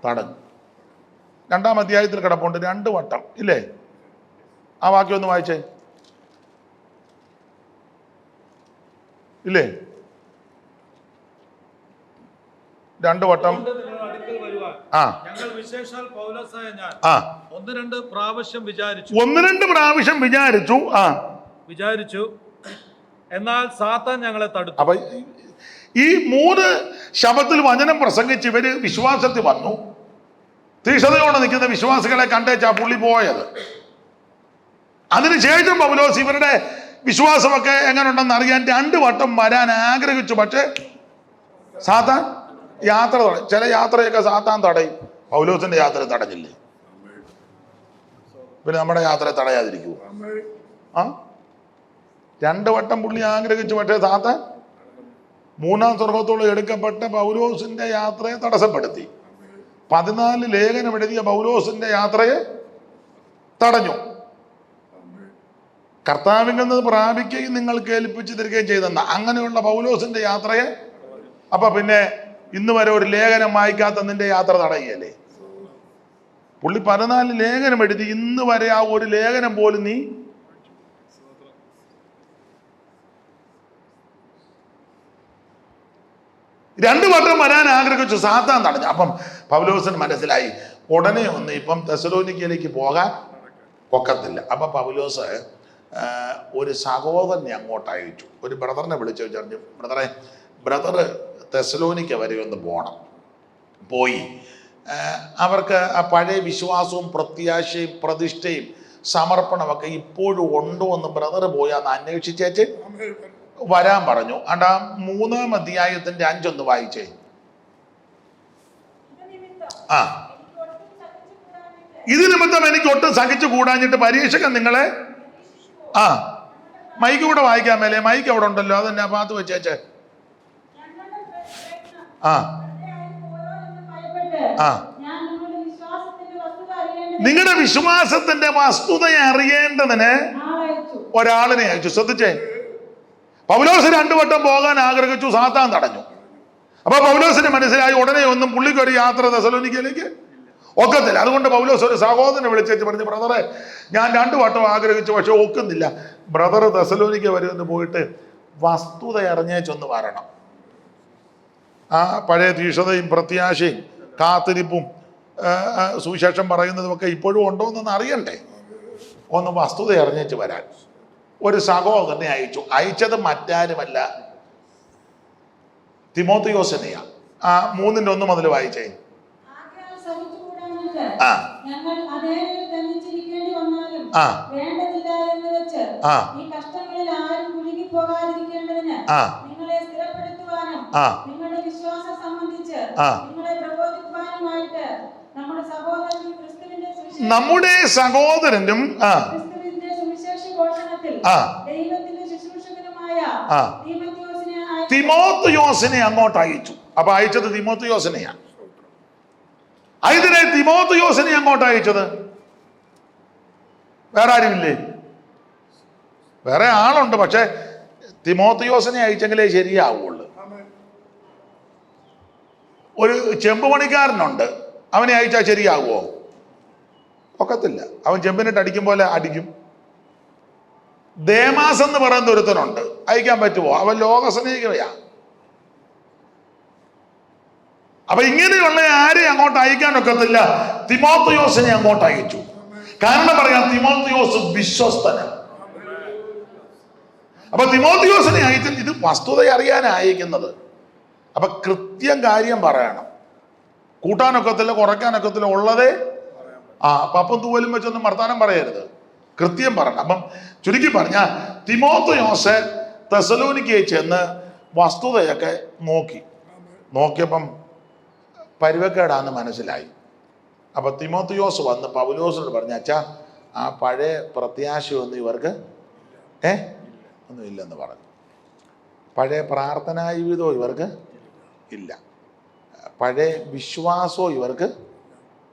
തടഞ്ഞു. 2-ാം അധ്യായത്തിൽ കിടപ്പുണ്ട് 2 വട്ടം, ഇല്ലേ? ആ വാക്യം ഒന്ന് വായിച്ചേ, ഇല്ലേ? 2 വട്ടം. ആ, ഞങ്ങൾ വിശേഷാൽ പൗലോസായ ഞാൻ ആ, 1-2 പ്രാവശ്യം വിചാരിച്ചു. 1-2 പ്രാവശ്യം വിചാരിച്ചു. ആ, വിചാരിച്ചു, എന്നാൽ സാത്താൻ ഞങ്ങളെ തടുത്തു. അപ്പൊ ഈ 3 ശബത്തിൽ വചനം പ്രസംഗിച്ച് ഇവര് വിശ്വാസത്തിൽ വന്നു. തീക്ഷണയോടെ നിൽക്കുന്ന വിശ്വാസികളെ കണ്ടേച്ചാ പുള്ളി പോയത്. അതിനുശേഷം പൗലോസ് ഇവരുടെ വിശ്വാസമൊക്കെ എങ്ങനെയുണ്ടെന്ന് അറിയാൻ 2 വട്ടം വരാൻ ആഗ്രഹിച്ചു. പക്ഷേ സാത്താൻ യാത്ര തടയും. ചില യാത്രയൊക്കെ സാത്താൻ തടയും. പൗലോസിന്റെ യാത്ര തടഞ്ഞില്ലേ? പിന്നെ നമ്മുടെ യാത്ര തടയാതിരിക്കൂ? ആ, 2 വട്ടം പുള്ളി ആഗ്രഹിച്ചു. പക്ഷേ സാത്താൻ 3-ാം സ്വർഗത്തോളം എടുക്കപ്പെട്ട പൗലോസിന്റെ യാത്രയെ തടസ്സപ്പെടുത്തി. 14 ലേഖനം എഴുതിയ പൗലോസിന്റെ യാത്രയെ തടഞ്ഞു. കർത്താവിൽ നിന്ന് പ്രാപിക്കുകയും നിങ്ങൾ കേൾപ്പിച്ചു തരികയും ചെയ്തെന്ന അങ്ങനെയുള്ള പൗലോസിന്റെ യാത്രയെ, അപ്പൊ പിന്നെ ഇന്ന് വരെ ഒരു ലേഖനം വായിക്കാത്ത നിന്റെ യാത്ര തടയുകയല്ലേ? പുള്ളി 14 ലേഖനം എഴുതി, ഇന്ന് വരെ ആ ഒരു ലേഖനം പോലും നീ രണ്ടു വട്ടം വരാൻ ആഗ്രഹിച്ചു. സാത്താൻ തടഞ്ഞു. അപ്പം പൗലോസിന് മനസ്സിലായി ഉടനെ ഒന്ന് ഇപ്പം തെസലോനിക്കയിലേക്ക് പോകാൻ ഒക്കത്തില്ല. അപ്പം പൗലോസ് ഒരു സഹോദരനെ അങ്ങോട്ട് അയച്ചു. ഒരു ബ്രദറിനെ വിളിച്ചു പറഞ്ഞു, ബ്രദർ തെസലോനിക്ക വരെ ഒന്ന് പോകണം. പോയി അവർക്ക് ആ പഴയ വിശ്വാസവും പ്രത്യാശയും പ്രതിഷ്ഠയും സമർപ്പണമൊക്കെ ഇപ്പോഴും ഉണ്ടോ എന്ന് ബ്രദർ പോയി അന്ന് അന്വേഷിച്ചേച്ച് വരാൻ പറഞ്ഞു. അണ്ടാ 3-ാം അധ്യായത്തിന്റെ 5 ഒന്ന് വായിച്ചേ. ആ, ഇത് നിമിത്തം എനിക്ക് ഒട്ടും സഹിച്ചു കൂടാഞ്ഞിട്ട് പരീക്ഷകൻ നിങ്ങളെ. ആ, മൈക്ക് കൂടെ വായിക്കാൻ മേലെ, മൈക്ക് അവിടെ ഉണ്ടല്ലോ, അതെന്നെ ഭാഗത്ത് വെച്ചേച്ചേ. ആ ആ, നിങ്ങളുടെ വിശ്വാസത്തിന്റെ വസ്തുത അറിയേണ്ടതിന് ഒരാളിനെ അയച്ചു. ശ്രദ്ധിച്ചേ, പൗലോസ് 2 വട്ടം പോകാൻ ആഗ്രഹിച്ചു, സാത്താൻ തടഞ്ഞു. അപ്പൊ പൗലോസിന് മനസ്സിലായി ഉടനെ ഒന്നും പുള്ളിക്ക് ഒരു യാത്ര തെസലോനിക്കയിലേക്ക് ഒക്കത്തില്ല. അതുകൊണ്ട് പൗലോസ് ഒരു സഹോദരനെ വിളിച്ചേച്ച് പറഞ്ഞു, ബ്രദറെ ഞാൻ 2 വട്ടം ആഗ്രഹിച്ചു, പക്ഷെ ഒക്കുന്നില്ല. ബ്രദർ തെസലോനിക്ക വരുമെന്ന് പോയിട്ട് വസ്തുത അറിഞ്ഞേച്ചൊന്ന് വരണം. ആ പഴയ തീക്ഷണതയും പ്രത്യാശയും കാത്തിരിപ്പും സുവിശേഷം പറയുന്നതുമൊക്കെ ഇപ്പോഴും ഉണ്ടോ എന്നൊന്ന് അറിയണ്ടേ? ഒന്ന് വസ്തുത അറിഞ്ഞേച്ച് വരാൻ ഒരു സഹോദരനെ അയച്ചു. അയച്ചത് മറ്റാരുമല്ല, തിമോത്തിയോസിനെയാ. ആ 3-1 മുതൽ വായിച്ചേ. ആ ആ നമ്മുടെ സഹോദരനും തിമോത്തിയോസിനെ അങ്ങോട്ട് അയച്ചു. അപ്പൊ അയച്ചത് തിമോത്തിയോസിനെയാണ്. അതിനെ തിമോത്തിയോസിനെ അങ്ങോട്ട് അയച്ചത് വേറെ ആരുമില്ലേ? വേറെ ആളുണ്ട്, പക്ഷെ തിമോത്തിയോസിനെ അയച്ചെങ്കിലേ ശരിയാവുള്ളൂ. ഒരു ചെമ്പ് പണിക്കാരനുണ്ട്, അവനെ അയച്ചാൽ ശരിയാവുമോ? ഒക്കത്തില്ല. അവൻ ചെമ്പിനിട്ട് അടിക്കും പോലെ അടിക്കും. ദേമാസ് എന്ന് പറയുന്ന ഒരുത്തനുണ്ട്, അയക്കാൻ പറ്റുമോ? അവൻ ലോകസ്നേഹികയാ. അപ്പൊ ഇങ്ങനെയുള്ള ആരെയും അങ്ങോട്ട് അയക്കാൻ ഒക്കത്തില്ല. തിമോത്തിയോസിനെ അങ്ങോട്ട് അയച്ചു. കാരണം പറയാം, തിമോത്തിയോസ് വിശ്വസ്തനാണ്. അപ്പൊ തിമോത്തിയോസിനെ അയച്ചാൽ ഇത് വസ്തുത അറിയാനാണ് അയക്കുന്നത്. അപ്പൊ കൃത്യം കാര്യം പറയണം. കൂട്ടാനൊക്കത്തില്ല, കുറയ്ക്കാനൊക്കത്തില്ല, ഉള്ളതേ. പപ്പം തൂവലും വെച്ചൊന്നും വർത്താനം പറയരുത്, കൃത്യം പറയണം. അപ്പം ചുരുക്കി പറഞ്ഞ തിമോത്തിയോസ് തെസ്സലോനിക്കയിൽ ചെന്ന് വസ്തുതയൊക്കെ നോക്കിയപ്പം പരുവക്കേടാന്ന് മനസ്സിലായി. അപ്പൊ തിമോത്തിയോസ് വന്ന് പൗലോസിനോട് പറഞ്ഞു, അച്ഛാ ആ പഴയ പ്രത്യാശയൊന്നും ഇവർക്ക് ഒന്നും ഇല്ലെന്ന് പറഞ്ഞു. പഴയ പ്രാർത്ഥനാ ജീവിതവും ഇവർക്ക് ഇല്ല, പഴയ വിശ്വാസവും ഇവർക്ക്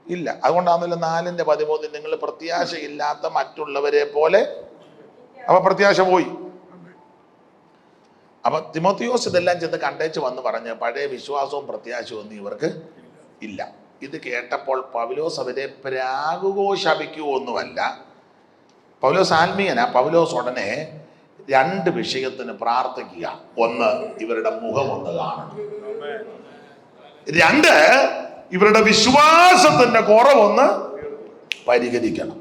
ഇല്ല. അതുകൊണ്ടാണല്ലോ 4:13 നിങ്ങൾ പ്രത്യാശയില്ലാത്ത മറ്റുള്ളവരെ പോലെ. അപ്പൊ പ്രത്യാശ പോയി. അപ്പൊ തിമോത്തിയോസ് ഇതെല്ലാം ചെന്ന് കണ്ടേച്ച് വന്ന് പറഞ്ഞ് പഴയ വിശ്വാസവും പ്രത്യാശവും ഒന്നും ഇവർക്ക് ഇല്ല. ഇത് കേട്ടപ്പോൾ പൗലോസ് അവരെ പ്രാകുകയോ ശപിക്കുകയോ ഒന്നുമല്ല. പൗലോസ് ആത്മീയനാ. പൗലോസ് ഉടനെ 2 വിഷയത്തിന് പ്രാർത്ഥിക്കുക. ഒന്ന്, ഇവരുടെ മുഖം ഒന്ന് കാണണം. 2, ഇവരുടെ വിശ്വാസത്തിന്റെ കുറവൊന്ന് പരിഹരിക്കണം.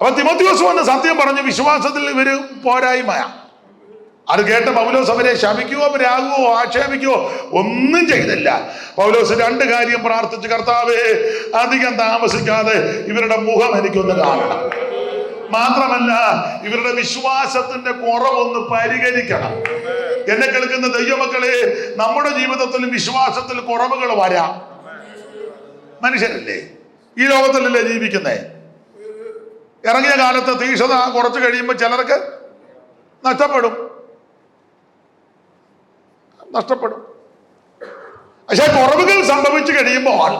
അപ്പൊ തിമോത്തിയോസ് വന്ന് സത്യം പറഞ്ഞു, വിശ്വാസത്തിൽ ഇവര് പോരായ്മയാ. അത് കേട്ട പൗലോസ് അവരെ ശപിക്കുകയോ രാകുകയോ ആക്ഷേപിക്കുകയോ ഒന്നും ചെയ്തില്ല. പൗലോസ് 2 കാര്യം പ്രാർത്ഥിച്ചു, കർത്താവേ അധികം താമസിക്കാതെ ഇവരുടെ മുഖം എനിക്കൊന്ന് കാണണം, മാത്രമല്ല ഇവരുടെ വിശ്വാസത്തിന്റെ കുറവൊന്ന് പരിഹരിക്കണം. എന്നെ കേൾക്കുന്ന ദൈവമക്കളെ, നമ്മുടെ ജീവിതത്തിൽ വിശ്വാസത്തിൽ കുറവുകൾ വരാം. മനുഷ്യരല്ലേ, ഈ ലോകത്തിലല്ലേ ജീവിക്കുന്നേ. ഇറങ്ങിയ കാലത്ത് തീക്ഷണത കുറച്ച് കഴിയുമ്പോൾ ചിലർക്ക് നഷ്ടപ്പെടും. പക്ഷെ കുറവുകൾ സംഭവിച്ചു കഴിയുമ്പോൾ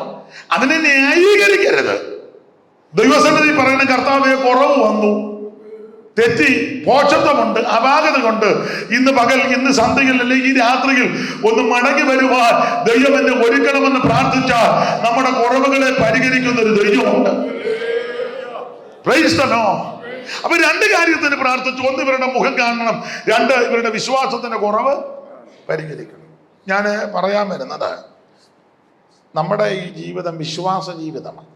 അതിനെ ന്യായീകരിക്കരുത്. ദൈവസന്നിധി പറയണ, കർത്താവേ കുറവ് വന്നു, തെറ്റി, പോഷത്വമുണ്ട്, അപാകത കൊണ്ട് ഇന്ന് പകൽ, ഇന്ന് സന്ധ്യയിൽ അല്ലെങ്കിൽ ഈ രാത്രിയിൽ ഒന്ന് മടങ്ങി വരുവാൻ ദൈവം എന്നെ ഒരുക്കണമെന്ന് പ്രാർത്ഥിച്ചാൽ നമ്മുടെ കുറവുകളെ പരിഹരിക്കുന്ന ഒരു ദൈവമുണ്ട്. അപ്പൊ 2 കാര്യത്തിന് പ്രാർത്ഥിച്ചു. 1, ഇവരുടെ മുഖം കാണണം. 2, ഇവരുടെ വിശ്വാസത്തിന്റെ കുറവ് പരിഹരിക്കണം. ഞാൻ പറയാൻ വരുന്നത്, നമ്മുടെ ഈ ജീവിതം വിശ്വാസ ജീവിതമാണ്.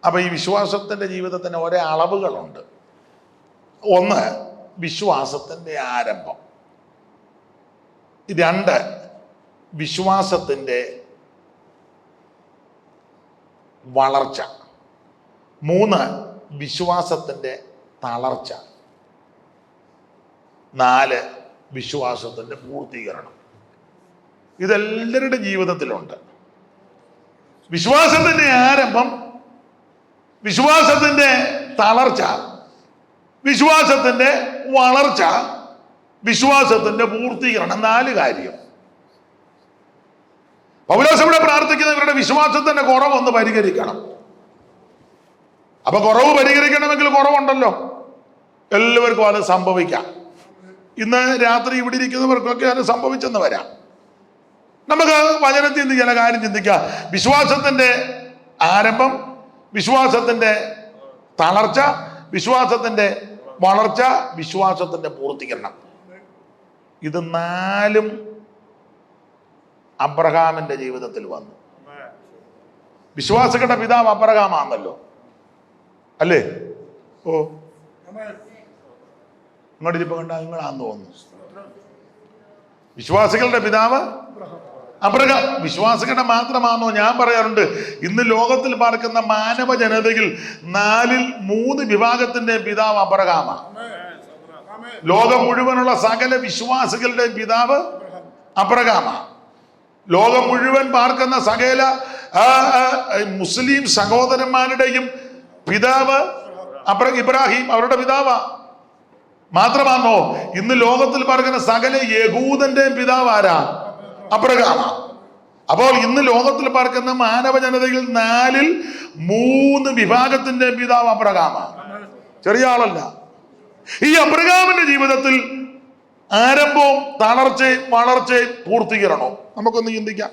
അപ്പൊ ഈ വിശ്വാസത്തിന്റെ ജീവിതത്തിന് ഒരേ അളവുകളുണ്ട്. 1, വിശ്വാസത്തിന്റെ ആരംഭം. 2, വിശ്വാസത്തിന്റെ വളർച്ച. 3, വിശ്വാസത്തിന്റെ തളർച്ച. 4, വിശ്വാസത്തിന്റെ പൂർത്തീകരണം. ഇതെല്ലാവരുടെ ജീവിതത്തിലുണ്ട്. വിശ്വാസത്തിന്റെ ആരംഭം, വിശ്വാസത്തിന്റെ തളർച്ച, വിശ്വാസത്തിന്റെ വളർച്ച, വിശ്വാസത്തിന്റെ പൂർത്തീകരണം. 4 കാര്യം. പൗലോസ് ഇവിടെ പ്രാർത്ഥിക്കുന്നവരുടെ വിശ്വാസത്തിന്റെ കുറവൊന്ന് പരിഹരിക്കണം. അപ്പൊ കുറവ് പരിഹരിക്കണമെങ്കിൽ കുറവുണ്ടല്ലോ, എല്ലാവർക്കും അത് സംഭവിക്കാം. ഇന്ന് രാത്രി ഇവിടെ ഇരിക്കുന്നവർക്കൊക്കെ അത് സംഭവിച്ചെന്ന് വരാം. നമുക്ക് വചനത്തിൽ നിന്ന് ചില കാര്യം ചിന്തിക്കാം. വിശ്വാസത്തിന്റെ ആരംഭം, വിശ്വാസത്തിന്റെ തളർച്ച, വിശ്വാസത്തിന്റെ വളർച്ച, വിശ്വാസത്തിന്റെ പൂർത്തീകരണം. ഇത് 4ഉം അബ്രഹാമിന്റെ ജീവിതത്തിൽ വന്നു. വിശ്വാസികളുടെ പിതാവ് അബ്രഹാമാണല്ലോ, അല്ലേ? ഇങ്ങോട്ട് ഇരിപ്പ് കണ്ട നിങ്ങളാന്ന് തോന്നുന്നു. വിശ്വാസികളുടെ പിതാവ് അബ്രഹാം. വിശ്വാസികളുടെ മാത്രമാണോ? ഞാൻ പറയാറുണ്ട്, ഇന്ന് ലോകത്തിൽ പാർക്കുന്ന മാനവ ജനതയിൽ 4ൽ 3 വിഭാഗത്തിന്റെ പിതാവ് അബ്രഹാമാണ്. ലോകം മുഴുവനുള്ള സകല വിശ്വാസികളുടെ പിതാവ് അബ്രഹാമാണ്. ലോകം മുഴുവൻ പാർക്കുന്ന സകല മുസ്ലിം സഹോദരന്മാരുടെയും പിതാവ് ഇബ്രാഹിം, അവരുടെ പിതാവാ. മാത്രമാണോ, ഇന്ന് ലോകത്തിൽ പാർക്കുന്ന സകല യഹൂദന്റെയും പിതാവ് ആരാ? അബ്രഹാമാ. അപ്പോൾ ഇന്ന് ലോകത്തിൽ പാർക്കുന്ന മാനവ ജനതയിൽ 4ൽ 3 വിഭാഗത്തിന്റെ പിതാവ് അബ്രഹാമാ. ചെറിയ ആളല്ല. ഈ അബ്രഹാമിന്റെ ജീവിതത്തിൽ ആരംഭവും തളർച്ചയും വളർച്ചയും പൂർത്തീകരണവും നമുക്കൊന്ന് ചിന്തിക്കാം.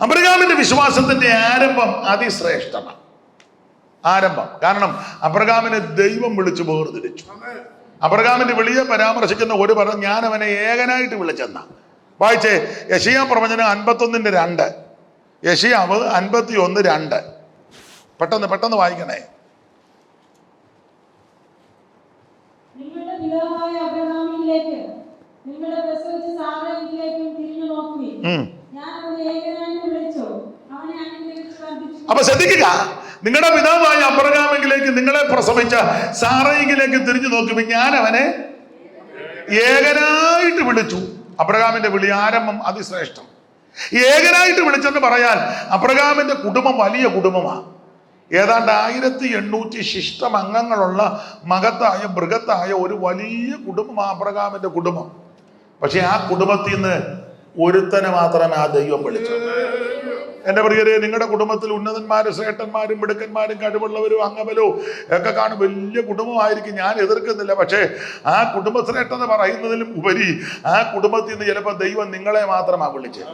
അബ്രഹാമിന്റെ വിശ്വാസത്തിന്റെ ആരംഭം അതിശ്രേഷ്ഠമാണ്. ആരംഭം. കാരണം അബ്രഹാമിനെ ദൈവം വിളിച്ചു വേർതിരിച്ചു. അബ്രഹാമിന്റെ വിളിയെ പരാമർശിക്കുന്ന ഒരു പദം, ഞാൻ അവനെ ഏകനായിട്ട് വിളിച്ചെന്ന. വായിച്ചേ, യെശയ്യാ പ്രവചനം 51:2, യെശയ്യാവ് 51:2. പെട്ടെന്ന് വായിക്കണേ. നിങ്ങളുടെ പിതാവായ അബ്രഹാമിലേക്ക്, നിങ്ങളുടെ പ്രസവിച്ച സാറായിലേക്കും തിരിഞ്ഞു നോക്കുവിൻ. ഞാൻ അവനെ ഏകനായിട്ട് വിളിച്ചു, അവനെ അപ്പൊ ശ്രദ്ധിക്കുക, നിങ്ങളുടെ പിതാവായ അബ്രഹാമിലേക്ക് നിങ്ങളെ പ്രസവിച്ച സാറയിലേക്ക് തിരിഞ്ഞു നോക്കുമ്പോൾ ഞാൻ അവനെ ഏകനായിട്ട് വിളിച്ചു. അബ്രഹാമിന്റെ വിളി ആരംഭം അതിശ്രേഷ്ഠം. ഏകനായിട്ട് വിളിച്ചെന്ന് പറയാൻ അബ്രഹാമിന്റെ കുടുംബം വലിയ കുടുംബമാണ്. ഏതാണ്ട് 1800 ശിഷ്ടം അംഗങ്ങളുള്ള മഹത്തായ ബൃഹത്തായ ഒരു വലിയ കുടുംബമാണ് അബ്രഹാമിന്റെ കുടുംബം. പക്ഷെ ആ കുടുംബത്തിൽ നിന്ന് ഒരുത്തനെ മാത്രമേ ആ ദൈവം വിളിച്ചു. എന്റെ പ്രിയരെ, നിങ്ങളുടെ കുടുംബത്തിൽ ഉന്നതന്മാരും ശ്രേഷ്ഠന്മാരും മിടുക്കന്മാരും കഴിവുള്ളവരും അംഗബലവും ഒക്കെ കാണും. വലിയ കുടുംബമായിരിക്കും, ഞാൻ എതിർക്കുന്നില്ല. പക്ഷേ ആ കുടുംബശ്രേഷ്ഠത പറയുന്നതിലും ഉപരി ആ കുടുംബത്തിൽ നിന്ന് ചിലപ്പോൾ ദൈവം നിങ്ങളെ മാത്രമാണ് വിളിച്ചത്.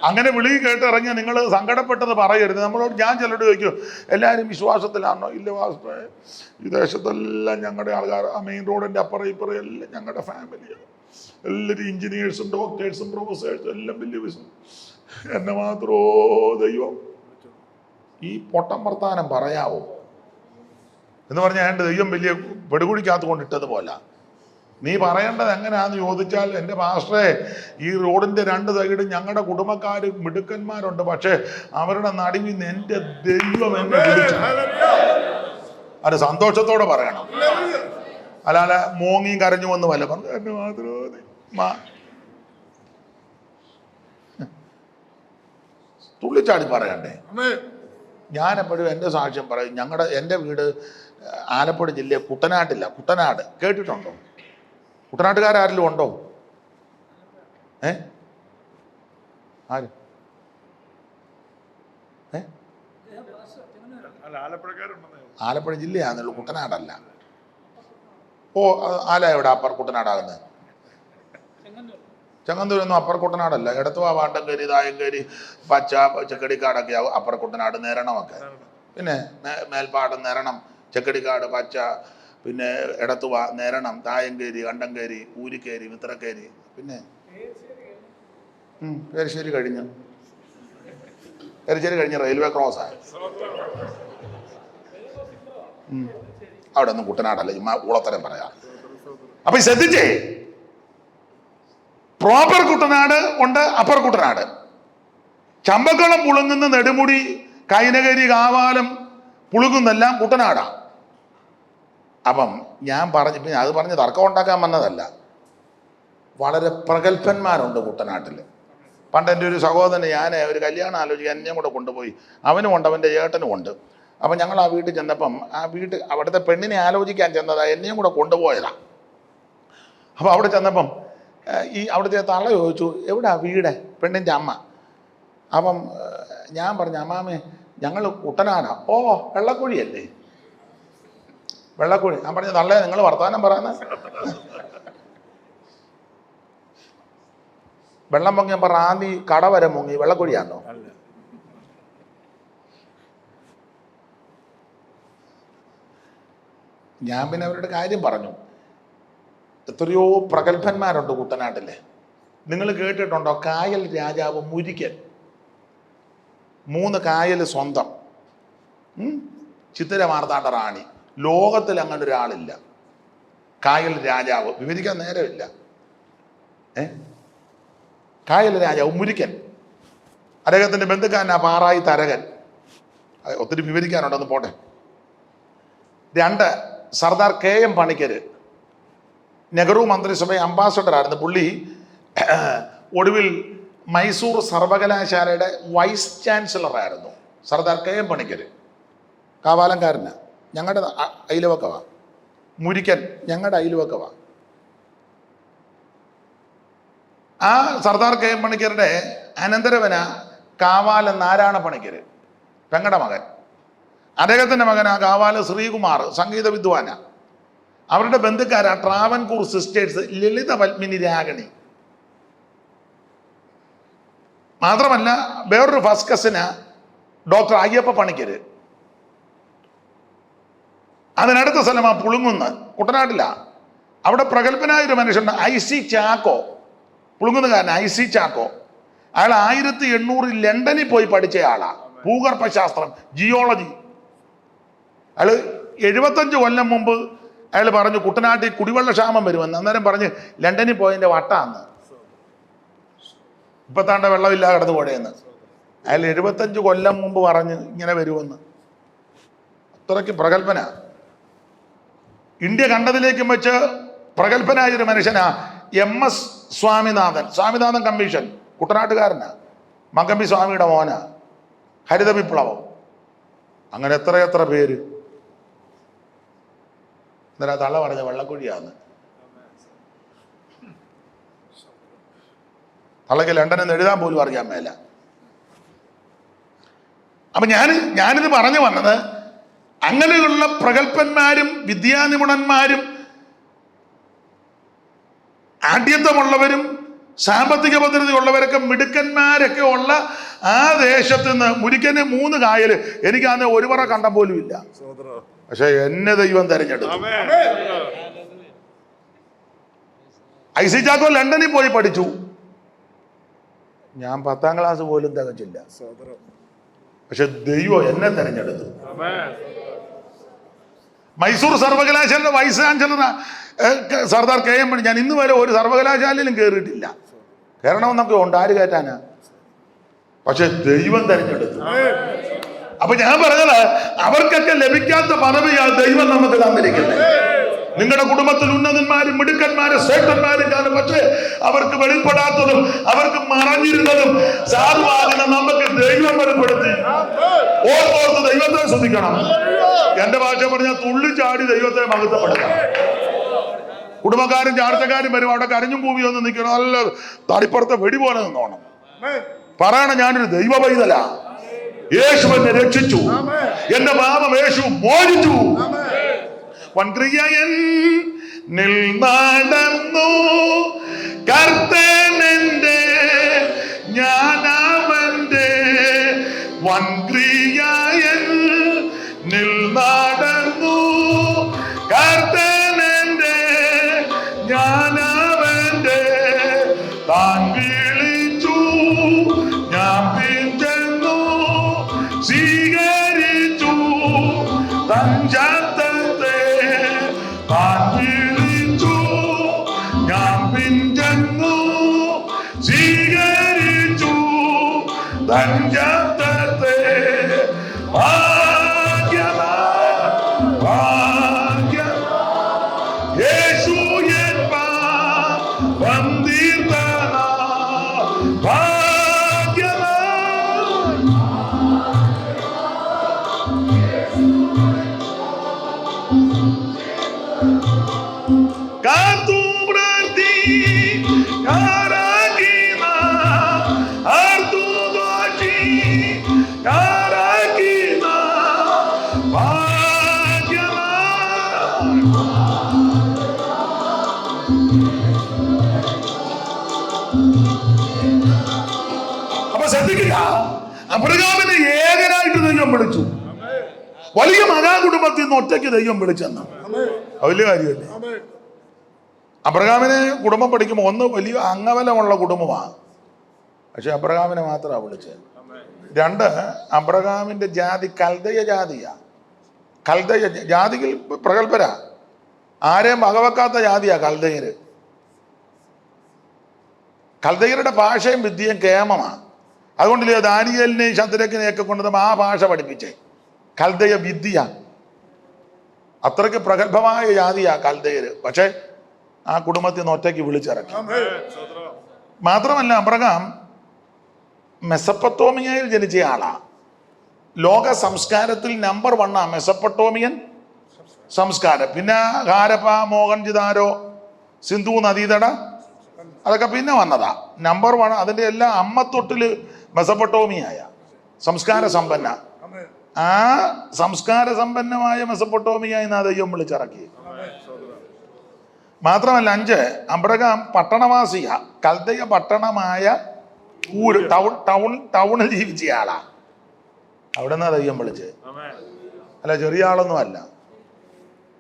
അങ്ങനെ വിളി കേട്ടിറങ്ങിയ നിങ്ങൾ സങ്കടപ്പെട്ടത് പറയരുത്. നമ്മളോട് ഞാൻ ചിലരോട് ചോദിക്കും, എല്ലാവരും വിശ്വാസത്തിലാണോ? ഇല്ല വാസ്തവ, ഈ ദേശത്തെല്ലാം ഞങ്ങളുടെ ആൾക്കാർ, ആ മെയിൻ റോഡിന്റെ അപ്പുറം ഇപ്പുറം എല്ലാം ഞങ്ങളുടെ ഫാമിലിയാണ്. എല്ലാവരും എഞ്ചിനീയേഴ്സും ഡോക്ടേഴ്സും പ്രൊഫസേഴ്സും എല്ലാം വലിയ ബിസിനസ്. എന്നെ മാത്രോ ദൈവം ഈ പൊട്ടം വർത്താനം പറയാവോ എന്ന് പറഞ്ഞാൽ എൻ്റെ ദൈവം വലിയ പെടുകുടിക്കകത്ത് കൊണ്ടിട്ടത് പോലെ. നീ പറയേണ്ടത് എങ്ങനെയാന്ന് ചോദിച്ചാൽ, എൻ്റെ പാസ്റ്ററെ, ഈ റോഡിന്റെ 2 സൈഡും ഞങ്ങളുടെ കുടുംബക്കാർ മിടുക്കന്മാരുണ്ട്, പക്ഷെ അവരുടെ നടുവിൽ നിന്ന് എൻ്റെ ദൈവം എന്നെ വിളിച്ചു. അത് സന്തോഷത്തോടെ പറയണം, അല്ലാതെ മോങ്ങിയും കരഞ്ഞു വന്ന് വല്ല പറഞ്ഞു എന്നെ മാത്രം തുള്ളിച്ചാടി പറയണ്ടേ. ഞാൻ എപ്പോഴും എൻ്റെ സാക്ഷ്യം പറയും. എൻ്റെ വീട് ആലപ്പുഴ ജില്ലയിലെ കുട്ടനാട്ടില്ല. കുട്ടനാട് കേട്ടിട്ടുണ്ടോ? കുട്ടനാട്ടുകാരെങ്കിലും ഉണ്ടോ? ആര്? ആലപ്പുഴ ജില്ലയാണെന്നുള്ളൂ, കുട്ടനാടല്ല. ഓ, ആല എവിടെ അപ്പർ കുട്ടനാടാകുന്നത്? ചെങ്ങന്നൂരൊന്നും അപ്പർ കുട്ടനാടല്ല. എടത്തുവ, വാണ്ടങ്കേരി, തായങ്കേരി, പച്ച, ചെക്കടിക്കാടൊക്കെ ആവും അപ്പർ കുട്ടനാട്. നേരണമൊക്കെ പിന്നെ മേൽപ്പാടം, നേരണം, ചെക്കടിക്കാട്, പച്ച, പിന്നെ എടത്തുവ, നേരണം, തായങ്കേരി, കണ്ടങ്കേരി, ഊരിക്കേരി, മിത്രക്കേരി, പിന്നെ പേരശ്ശേരി കഴിഞ്ഞ് റെയിൽവേ ക്രോസാണ്. അവിടെ ഒന്നും കുട്ടനാടല്ല, ചുമ്മാ ഊളത്തരം പറയാം. അപ്പൊ ശ്രദ്ധിച്ചേ, പ്രോപ്പർ കുട്ടനാട് ഉണ്ട്, അപ്പർ കുട്ടനാട്. ചമ്പക്കുളം, പുളുങ്ങുന്ന, നെടുമുടി, കൈനകരി, കാവാലം, പുളുങ്ങുന്നെല്ലാം കുട്ടനാടാണ്. അപ്പം ഞാൻ പിന്നെ അത് പറഞ്ഞ് തർക്കം ഉണ്ടാക്കാൻ വന്നതല്ല. വളരെ പ്രഗത്ഭന്മാരുണ്ട് കുട്ടനാട്ടിൽ. പണ്ട് എൻ്റെ ഒരു സഹോദരൻ, ഞാൻ ഒരു കല്യാണം ആലോചിക്കാൻ എന്നെയും കൂടെ കൊണ്ടുപോയി. അവനും ഉണ്ട്, അവൻ്റെ ചേട്ടനും ഉണ്ട്. അപ്പം ഞങ്ങൾ ആ വീട്ടിൽ ചെന്നപ്പം അവിടുത്തെ പെണ്ണിനെ ആലോചിക്കാൻ ചെന്നതാ, എന്നെയും കൂടെ കൊണ്ടുപോയതാ. അപ്പം അവിടെ ചെന്നപ്പം അവിടുത്തെ തള്ള ചോദിച്ചു, എവിടാ വീട്? പെണ്ണിൻ്റെ അമ്മ. അപ്പം ഞാൻ പറഞ്ഞു, അമ്മാമേ ഞങ്ങൾ കുട്ടനാടാ. ഓ, വെള്ളക്കുഴിയല്ലേ? വെള്ളക്കുഴി. ഞാൻ പറഞ്ഞു, തള്ളേ നിങ്ങൾ വർത്തമാനം പറയുന്നത്. വെള്ളം പൊങ്ങിയപ്പോൾ റാന്നി കട വരെ മുങ്ങി, വെള്ളക്കുഴിയാണോ? ഞാൻ പിന്നെ അവരുടെ കാര്യം പറഞ്ഞു. എത്രയോ പ്രഗത്ഭന്മാരുണ്ട് കുട്ടനാട്ടില്. നിങ്ങൾ കേട്ടിട്ടുണ്ടോ? കായൽ രാജാവ് മുരിക്കൻ, 3 കായൽ സ്വന്തം, ചിത്തിര മാർത്താണ്ഡ റാണി. ലോകത്തിൽ അങ്ങനെ ഒരാളില്ല. കായൽ രാജാവ്, വിവരിക്കാൻ നേരമില്ല. കായൽ രാജാവ് മുരിക്കൻ. അദ്ദേഹത്തിന്റെ ബന്ധുക്കാരനാ പാറായി തരകൻ. ഒത്തിരി വിവരിക്കാനുണ്ടെന്ന് പോട്ടെ. 2 സർദാർ KM പണിക്കര്, നെഹ്റു മന്ത്രിസഭ അംബാസഡർ ആയിരുന്നു. പുള്ളി ഒടുവിൽ മൈസൂർ സർവകലാശാലയുടെ വൈസ് ചാൻസലർ ആയിരുന്നു. സർദാർ KM പണിക്കര് കാവാലംകാരന്, ഞങ്ങളുടെ അയൽവക്കവാ. മുരിക്കൻ ഞങ്ങളുടെ അയൽവക്കവാ. ആ സർദാർ KM പണിക്കരുടെ അനന്തരവന കാവാല നാരായണ പണിക്കര്, പെങ്ങടെ മകൻ. അദ്ദേഹത്തിൻ്റെ മകനാ കാവാല ശ്രീകുമാർ, സംഗീത വിദ്വാന. അവരുടെ ബന്ധുക്കാരാ ട്രാവൻകൂർ സിസ്റ്റേഴ്സ്, ലളിത പത്മിനി രാഗിണി. മാത്രമല്ല വേറൊരു first cousin doctor Ayyappa Panicker. അതിനടുത്ത സ്ഥലമാ പുളുങ്ങുന്ന്, കുട്ടനാട്ടില. അവിടെ പ്രഗത്ഭനായ ഒരു മനുഷ്യനുണ്ട്, IC ചാക്കോ, പുളുങ്ങുന്നുകാരൻ IC ചാക്കോ. അയാൾ 1800 ലണ്ടനിൽ പോയി പഠിച്ച ആളാ, ഭൂഗർഭശാസ്ത്രം, ജിയോളജി. അയാൾ 75 കൊല്ലം മുമ്പ് അയാൾ പറഞ്ഞു കുട്ടനാട്ടിൽ കുടിവെള്ള ക്ഷാമം വരുമെന്ന്. അന്നേരം പറഞ്ഞ് ലണ്ടനിൽ പോയതിൻ്റെ വട്ടാന്ന്, ഇപ്പത്താണ്ട വെള്ളമില്ലാതെ കിടന്നു പോടേന്ന്. അയാൾ 75 കൊല്ലം മുമ്പ് പറഞ്ഞ് ഇങ്ങനെ വരുമെന്ന്. അത്രയ്ക്ക് പ്രഗത്ഭന. ഇന്ത്യ കണ്ടതിലേക്കും വെച്ച് പ്രഗത്ഭനായൊരു മനുഷ്യനാ MS സ്വാമിനാഥൻ കമ്മീഷൻ. കുട്ടനാട്ടുകാരനാ, മങ്കമ്പി സ്വാമിയുടെ മോന, ഹരിത വിപ്ലവം. അങ്ങനെ എത്രയെത്ര പേര്. എന്നാ തള്ള പറഞ്ഞ വെള്ളക്കുഴിയാന്ന്. തള്ളക്ക് ലണ്ടനിൽ എഴുതാൻ പോലും അറിയാൻ മേല. അപ്പൊ ഞാനിത് പറഞ്ഞു വന്നത്, അങ്ങനെയുള്ള പ്രഗത്ഭന്മാരും വിദ്യാനിപുണന്മാരും ആഢ്യത്വമുള്ളവരും സാമ്പത്തിക ഭദ്രതയുള്ളവരൊക്കെ മിടുക്കന്മാരൊക്കെ ഉള്ള ആ ദേശത്ത് നിന്ന് മുരിക്കന് 3 കായൽ. എനിക്ക് അന്ന് ഒരു പറ കണ്ടം പോലും ഇല്ല. പക്ഷെ എന്നെ ദൈവം തെരഞ്ഞെടുത്തു. ഐസി ചാക്കോ ലണ്ടനിൽ പോയി പഠിച്ചു. ഞാൻ 10ാം ക്ലാസ് പോലും തികച്ചില്ല. പക്ഷെ ദൈവം എന്നെ തെരഞ്ഞെടുത്തു. മൈസൂർ സർവകലാശാലയുടെ വൈസ് ചാൻസലർ സർദാർ KM മണി. ഞാൻ ഇന്ന് വരെ ഒരു സർവകലാശാലയിലും കയറിയിട്ടില്ല. കയറണമെന്നൊക്കെ ഉണ്ട്, ആര് കയറ്റാനാ? പക്ഷെ ദൈവം തെരഞ്ഞെടുത്തു. അപ്പൊ ഞാൻ പറഞ്ഞത്, അവർക്കൊക്കെ ലഭിക്കാത്ത പദവിയാ ദൈവം നമുക്ക് തന്നിരിക്കുന്നത്. നിങ്ങളുടെ കുടുംബത്തിൽ ഉന്നതന്മാരും മിടുക്കന്മാരും ശ്രേഷ്ഠന്മാരും കാണും. പക്ഷേ അവർക്ക് വെളിപ്പെടാത്തതും അവർക്ക് മറഞ്ഞിരുന്നതും സാധുവാകുന്ന നമുക്ക് ദൈവം വെളിപ്പെടുത്തി. ഓർത്തോർത്ത് ദൈവത്തെ ശ്രദ്ധിക്കണം. എന്റെ ഭാഷ പറഞ്ഞാൽ തുള്ളിച്ചാടി ദൈവത്തെ മഹത്വപ്പെടുത്തണം. കുടുംബക്കാരും ചാർച്ചക്കാരും വരും, അവിടെ കരഞ്ഞും കൂവി ഒന്ന് നിൽക്കണം. നല്ല തടിപ്പുറത്തെ വെടി പോലെ നിന്നോണം. പറയണം, ഞാനൊരു ദൈവ പൈതലാ. യേശു എന്നെ രക്ഷിച്ചു, എന്റെ പാപം യേശു മോചിച്ചു. വൻക്രിയൻ നടന്നു കർത്തനെന്റെ ഞാനവന്റെ. വൻക്രിയൻ നടന്നു കർത്തനെന്റെ ഞാനവന്റെ. താൻ വിളിച്ചു, ഞാൻ പിഞ്ചെന്നു സ്വീകരിച്ചു തഞ്ചത്തെ. താൻ വിളിച്ചു, ഞാൻ പിഞ്ചെന്നു സ്വീകരിച്ചു തഞ്ചത്തെ. യേശു എൻ പാപം തീർത്തനാ ഭാഗ്യവാൻ. കാത്തു പ്രതി കാരാകിന ആർത്തു ദോഷി കാരാകിന ഭാഗ്യവാൻ. അപ്പൊ ശ്രദ്ധിക്കുക, അബ്രഹാമിനെ ഏകനായിട്ട് ദൈവം വിളിച്ചു. വലിയ മഹാകുടുംബത്തിൽ നിന്ന് ഒറ്റയ്ക്ക് ദൈവം വിളിച്ചെന്ന വലിയ കാര്യമല്ലേ? അബ്രഹാമിനെ കുടുംബം പഠിക്കുമ്പോൾ ഒന്ന് വലിയ അംഗബലമുള്ള കുടുംബമാണ്. പക്ഷെ അബ്രഹാമിനെ മാത്രമാണ് വിളിച്ചത്. 2, അബ്രഹാമിന്റെ ജാതി കൽദയ ജാതിയാ. കൽദയ ജാതിയിൽ പ്രഗത്ഭരാ. ആരെയും വകവെക്കാത്ത ജാതിയാ കൽദയര്. കൽദയരുടെ ഭാഷയും വിദ്യയും കേമമാണ്. അതുകൊണ്ടില്ലേ ദാനിയേലിനെയും ശദ്രക്കിനെയൊക്കെ കൊണ്ടുവന്ന് ആ ഭാഷ പഠിപ്പിച്ചേ. കൽദയ വിദ്യ അത്രയ്ക്ക് പ്രഗത്ഭമായ ജാതിയാ കൽദയര്. പക്ഷെ ആ കുടുംബത്തിൽ നിന്ന് ഒറ്റയ്ക്ക് വിളിച്ചിറക്കി. മാത്രമല്ല, അബ്രഹാം മെസപ്പൊട്ടോമിയയിൽ ജനിച്ച ആളാ. ലോക സംസ്കാരത്തിൽ നമ്പർ 1 മെസപ്പൊട്ടോമിയൻ സംസ്കാരം. പിന്നെ ഹാരപ്പ, മോഹൻജിദാരോ, സിന്ധു നദീതട, അതൊക്കെ പിന്നെ വന്നതാ. നമ്പർ 1 അതിൻ്റെ എല്ലാം അമ്മത്തൊട്ടില് മെസപ്പൊട്ടോമിയായ സംസ്കാര സമ്പന്ന. ആ സംസ്കാര സമ്പന്നമായ മെസപ്പൊട്ടോമിയ എന്ന ദൈവം വിളിച്ചിറക്കി. മാത്രമല്ല 5 അബ്രഹാം പട്ടണവാസിയാ. കൽദയ പട്ടണമായ ഊര് ടൗണിൽ ജീവിച്ച ആളാ. അവിടെ നിന്നാ ദൈവം വിളിച്ചത്. അല്ല, ചെറിയ ആളൊന്നും അല്ല.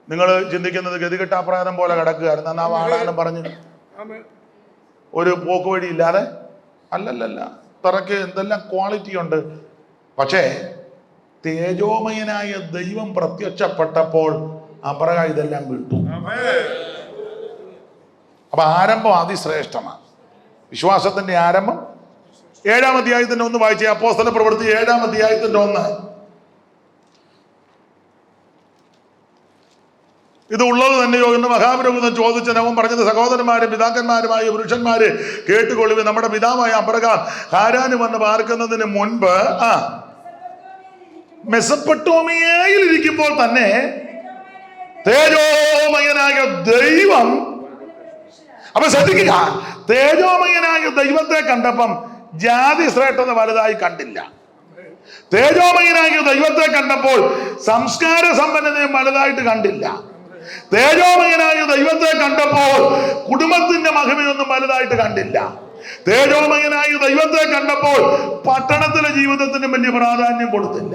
നിങ്ങൾ ചിന്തിക്കുന്നത് ഗതികെട്ടാപ്രാതം പോലെ കിടക്കുകയായിരുന്നു എന്നാ വാടാനും പറഞ്ഞ് ഒരു പോക്ക് വഴി ഇല്ലാതെ അല്ലല്ല. ഇത്രയ്ക്ക് എന്തെല്ലാം ക്വാളിറ്റി ഉണ്ട്. പക്ഷേ തേജോമയനായ ദൈവം പ്രത്യക്ഷപ്പെട്ടപ്പോൾ അബ്രഹാം ഇതെല്ലാം വിട്ടു. അപ്പൊ ആരംഭം അതിശ്രേഷ്ഠമാണ്. വിശ്വാസത്തിന്റെ ആരംഭം 7-ാം അധ്യായത്തിന്റെ 1 വായിച്ചേ. അപ്പോസ്തല പ്രവൃത്തി 7-ാം അധ്യായത്തിന്റെ 1. ഇത് ഉള്ളത് തന്നെയോ എന്ന് മഹാപുരോഹിതൻ ചോദിച്ചത്. അവൻ പറഞ്ഞത്, സഹോദരന്മാരും പിതാക്കന്മാരുമായ പുരുഷന്മാര് കേട്ടുകൊള്ളുവിൻ. നമ്മുടെ പിതാവായ അബ്രഹാം ഹാരാന് വന്ന് പാർക്കുന്നതിന് മുൻപ് മെസപ്പൊട്ടോമിയയിൽ ഇരിക്കുമ്പോൾ തന്നെ തേജോമയനായ ദൈവം, അപ്പൊ ശ്രദ്ധിക്കുക, തേജോമയനായ ദൈവത്തെ കണ്ടപ്പം ജാതി ശ്രേഷ്ഠത വലുതായി കണ്ടില്ല. തേജോമയനായ ദൈവത്തെ കണ്ടപ്പോൾ സംസ്കാര സമ്പന്നതയും വലുതായിട്ട് കണ്ടില്ല. തേജോമയനായ ദൈവത്തെ കണ്ടപ്പോൾ കുടുംബത്തിന്റെ മഹിമയൊന്നും വലുതായിട്ട് കണ്ടില്ല. തേജോമയനായ ദൈവത്തെ കണ്ടപ്പോൾ പട്ടണത്തിലെ ജീവിതത്തിന് വലിയ പ്രാധാന്യം കൊടുത്തില്ല.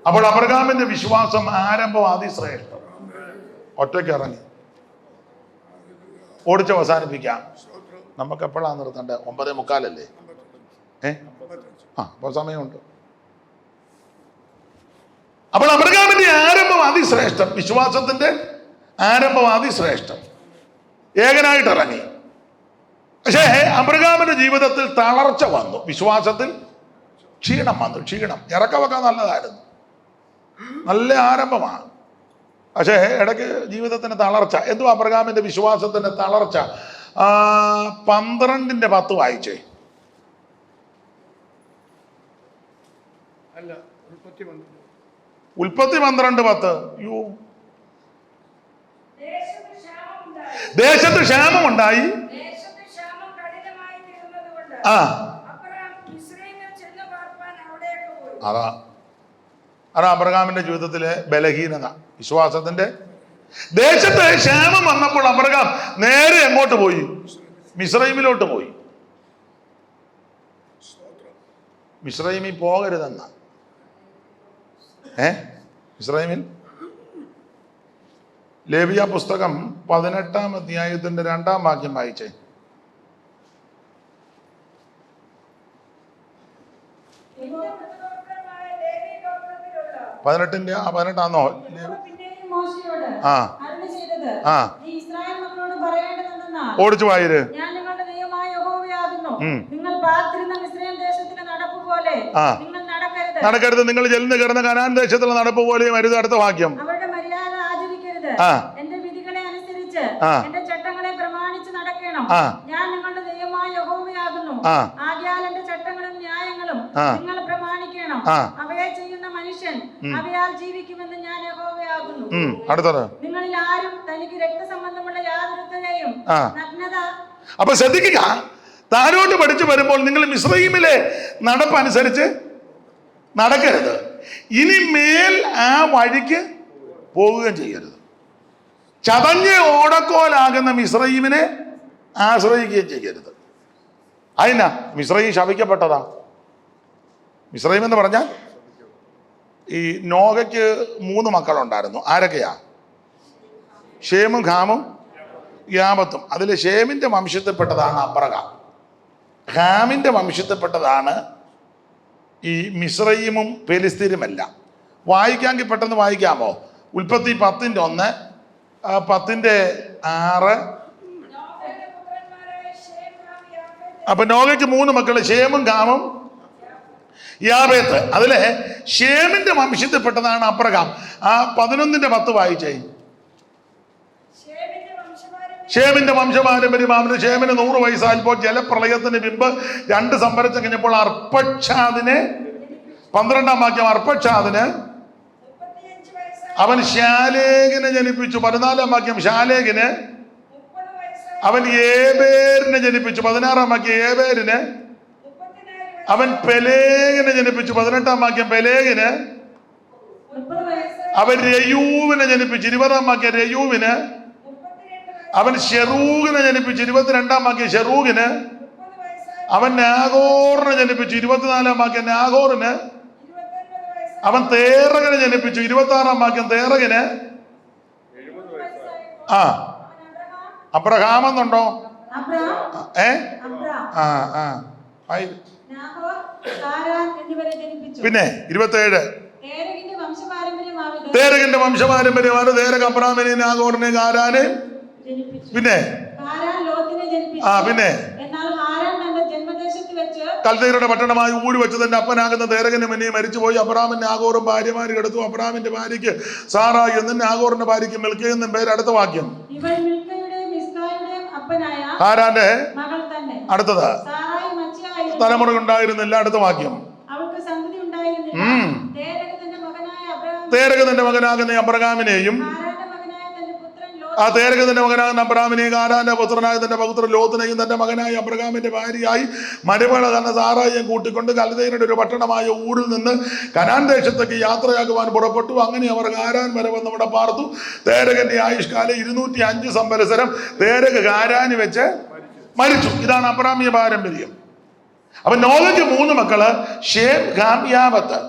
അപ്പോൾ അബ്രഹാമിന്റെ വിശ്വാസം ആരംഭവാദി ശ്രേഷ്ഠം. ഒറ്റയ്ക്ക് ഇറങ്ങി ഓടിച്ച് അവസാനിപ്പിക്കാം. നമുക്ക് എപ്പോഴാണ് നിർത്തേണ്ടത്? 9:45 അപ്പോൾ സമയമുണ്ട്. അപ്പോൾ അബ്രഹാമിന്റെ ആരംഭവാദി ശ്രേഷ്ഠം, വിശ്വാസത്തിന്റെ ആരംഭവാദി ശ്രേഷ്ഠം, ഏകനായിട്ട് ഇറങ്ങി. പക്ഷേ അബ്രഹാമിന്റെ ജീവിതത്തിൽ തളർച്ച വന്നു, വിശ്വാസത്തിൽ ക്ഷീണം വന്നു. ക്ഷീണം, ഇറക്കമൊക്കെ നല്ലതായിരുന്നു, നല്ല ആരംഭമാണ്. പക്ഷേ ഇടയ്ക്ക് ജീവിതത്തിന് തളർച്ച. എന്തുവാ അബ്രഹാമിന്റെ വിശ്വാസത്തിന്റെ തളർച്ച? 12:10 വായിച്ചേ. ഉൽപ്പത്തി 12:10. ദേശത്ത് ക്ഷാമമുണ്ടായി. അതാ അബ്രഹാമിന്റെ ജീവിതത്തിലെ ബലഹീനത, വിശ്വാസത്തിന്റെ. ദേശത്ത് ക്ഷാമം വന്നപ്പോൾ അബ്രഹാം നേരെ എങ്ങോട്ട് പോയി? മിസ്രൈമിലോട്ട് പോയി. മിസ്രൈമിൽ പോകരുതെന്ന മിസ്രൈമിൽ ലേവിയ പുസ്തകം 18-ാം അധ്യായത്തിന്റെ 2-ാം വാക്യം വായിച്ചേ. 18-ആണോ? ഓടിച്ചു വായിര്. നടക്കരുത്, നിങ്ങൾ ചെല്ലുന്ന കിടന്ന കനാൻ ദേശത്തുള്ള നടപ്പ് പോലെയും അരുത്. അടുത്ത വാക്യം. അടുത്തത്. അപ്പൊ ശ്രദ്ധിക്കുക, താരോട്ട് പഠിച്ചു വരുമ്പോൾ നിങ്ങൾ മിസ്രയീമിലെ നടപ്പനുസരിച്ച് നടക്കരുത്. ഇനി മേൽ ആ വഴിക്ക് പോവുകയും ചെയ്യരുത്. ചതഞ്ഞ് ഓടക്കോലാകുന്ന മിസ്രയീമിനെ ആശ്രയിക്കുകയും ചെയ്യരുത്. അതിനാ മിസ്രയീം ശപിക്കപ്പെട്ടതാ. മിസ്രയീം എന്ന് പറഞ്ഞാൽ ഈ നോഹയ്ക്ക് 3 മക്കളുണ്ടായിരുന്നു. ആരൊക്കെയാ? ഷേമും ഹാമും യാബത്തും. അതിൽ ഷേമിന്റെ വംശത്തിൽപ്പെട്ടതാണ് അബ്രഹാം. ഹാമിന്റെ വംശത്തിൽപ്പെട്ടതാണ് ഈ മിസ്രയീമും ഫെലിസ്തീനുമല്ല. വായിക്കാമെങ്കിൽ പെട്ടെന്ന് വായിക്കാമോ? ഉൽപ്പത്തി 10:1, 10:6. അപ്പൊ നോഹയ്ക്ക് 3 മക്കള്, ഷേമും ഹാമും യാബേത്ത്. അതിലെ ഷേമിന്റെ വംശത്തിൽപ്പെട്ടതാണ് അബ്രഹാം. 11:10 വായിച്ചേ. ഷേമിന്റെ വംശപാരമ്പര്യം. അവന് ഷേമിന് 100 വയസ്സായപ്പോൾ ജലപ്രളയത്തിന് മുമ്പ് 2 സംവത്സരം കഴിഞ്ഞപ്പോൾ അർപ്പക്ഷാദിനെ, 12-ാം വാക്യം, അർപ്പക്ഷാദിന് അവൻ ശാലേഖിനെ ജനിപ്പിച്ചു. 14-ാം വാക്യം, ശാലേഖിന് അവൻ ഏബേരിനെ ജനിപ്പിച്ചു. 16-ാം വാക്യം, ഏബേരിന് അവൻ പെലേഗിനെ ജനിപ്പിച്ചു. 18-ാം വാക്യം, പെലേഗിന് അവൻ രയൂവിനെ ജനിപ്പിച്ചു. 20-ാം വാക്യം, രയൂവിന് അവൻ ഷെറൂഗിനെ ജനിപ്പിച്ചു. 22-ാം വാക്യം, ഷെറൂഗിന് അവൻ നാഗോറിനെ ജനിപ്പിച്ചു. 24-ാം വാക്യം, നാഗോറിന് അവൻ തേറകിനെ ജനിപ്പിച്ചു. 26-ാം വാക്യം, തേറകിന് അബ്രഹാം എന്നുണ്ടോ? പിന്നെ 27 തേരകിന്റെ വംശപാരമ്പര്യമാണ്. തേരക് അബ്രാമിനെ, നാഗോറിനെ, കാരാന്, പിന്നെ പിന്നെ കൽദയരുടെ പട്ടണമായി ഊരി വെച്ച് തന്റെ അപ്പനാകുന്ന തേരകന് മുന്നേ മരിച്ചുപോയി. അബ്രാമിന്റെ ആഗോറും ഭാര്യമാര് കെടുത്തു. അബ്രാമിന്റെ ഭാര്യയ്ക്ക് സാറായി എന്നും ആഗോറിന്റെ ഭാര്യയ്ക്ക് മിൽക്ക എന്നും പേര്. അടുത്ത വാക്യം. ഹാരാന്റെ അടുത്തത് തലമുറ ഉണ്ടായിരുന്നില്ല. അടുത്ത വാക്യം. തേരകത്തിന്റെ മകനാകുന്ന അബ്രഹാമിനെയും ആ തേരകത്തിന്റെ മകനാകുന്ന അബ്രഹാമിനെയും ഹാരാന്റെ പുത്രനായ തന്റെ പൗത്രൻ ലോത്തിനെയും തന്റെ മകനായ അബ്രഹാമിന്റെ ഭാര്യയായി മരുമകൾ എന്ന സാറായെയും കൂട്ടിക്കൊണ്ട് കൽദയരുടെ ഒരു പട്ടണമായ ഊരിൽ നിന്ന് കനാൻ ദേശത്തേക്ക് യാത്രയാക്കുവാൻ പുറപ്പെട്ടു. അങ്ങനെ അവർ ഹാരാൻ വരെ വന്ന് അവിടെ പാർത്തു. തേരകന്റെ ആയുഷ്കാലം 205 സംവത്സരം. തേരക് ഹാരാന് വെച്ച് മരിച്ചു. ഇതാണ് അബ്രാഹ്മിക പാരമ്പര്യം. അപ്പൊ നോവയ്ക്ക് 3 മക്കള്, ഷേം, ഹാം, യാബത്ത്.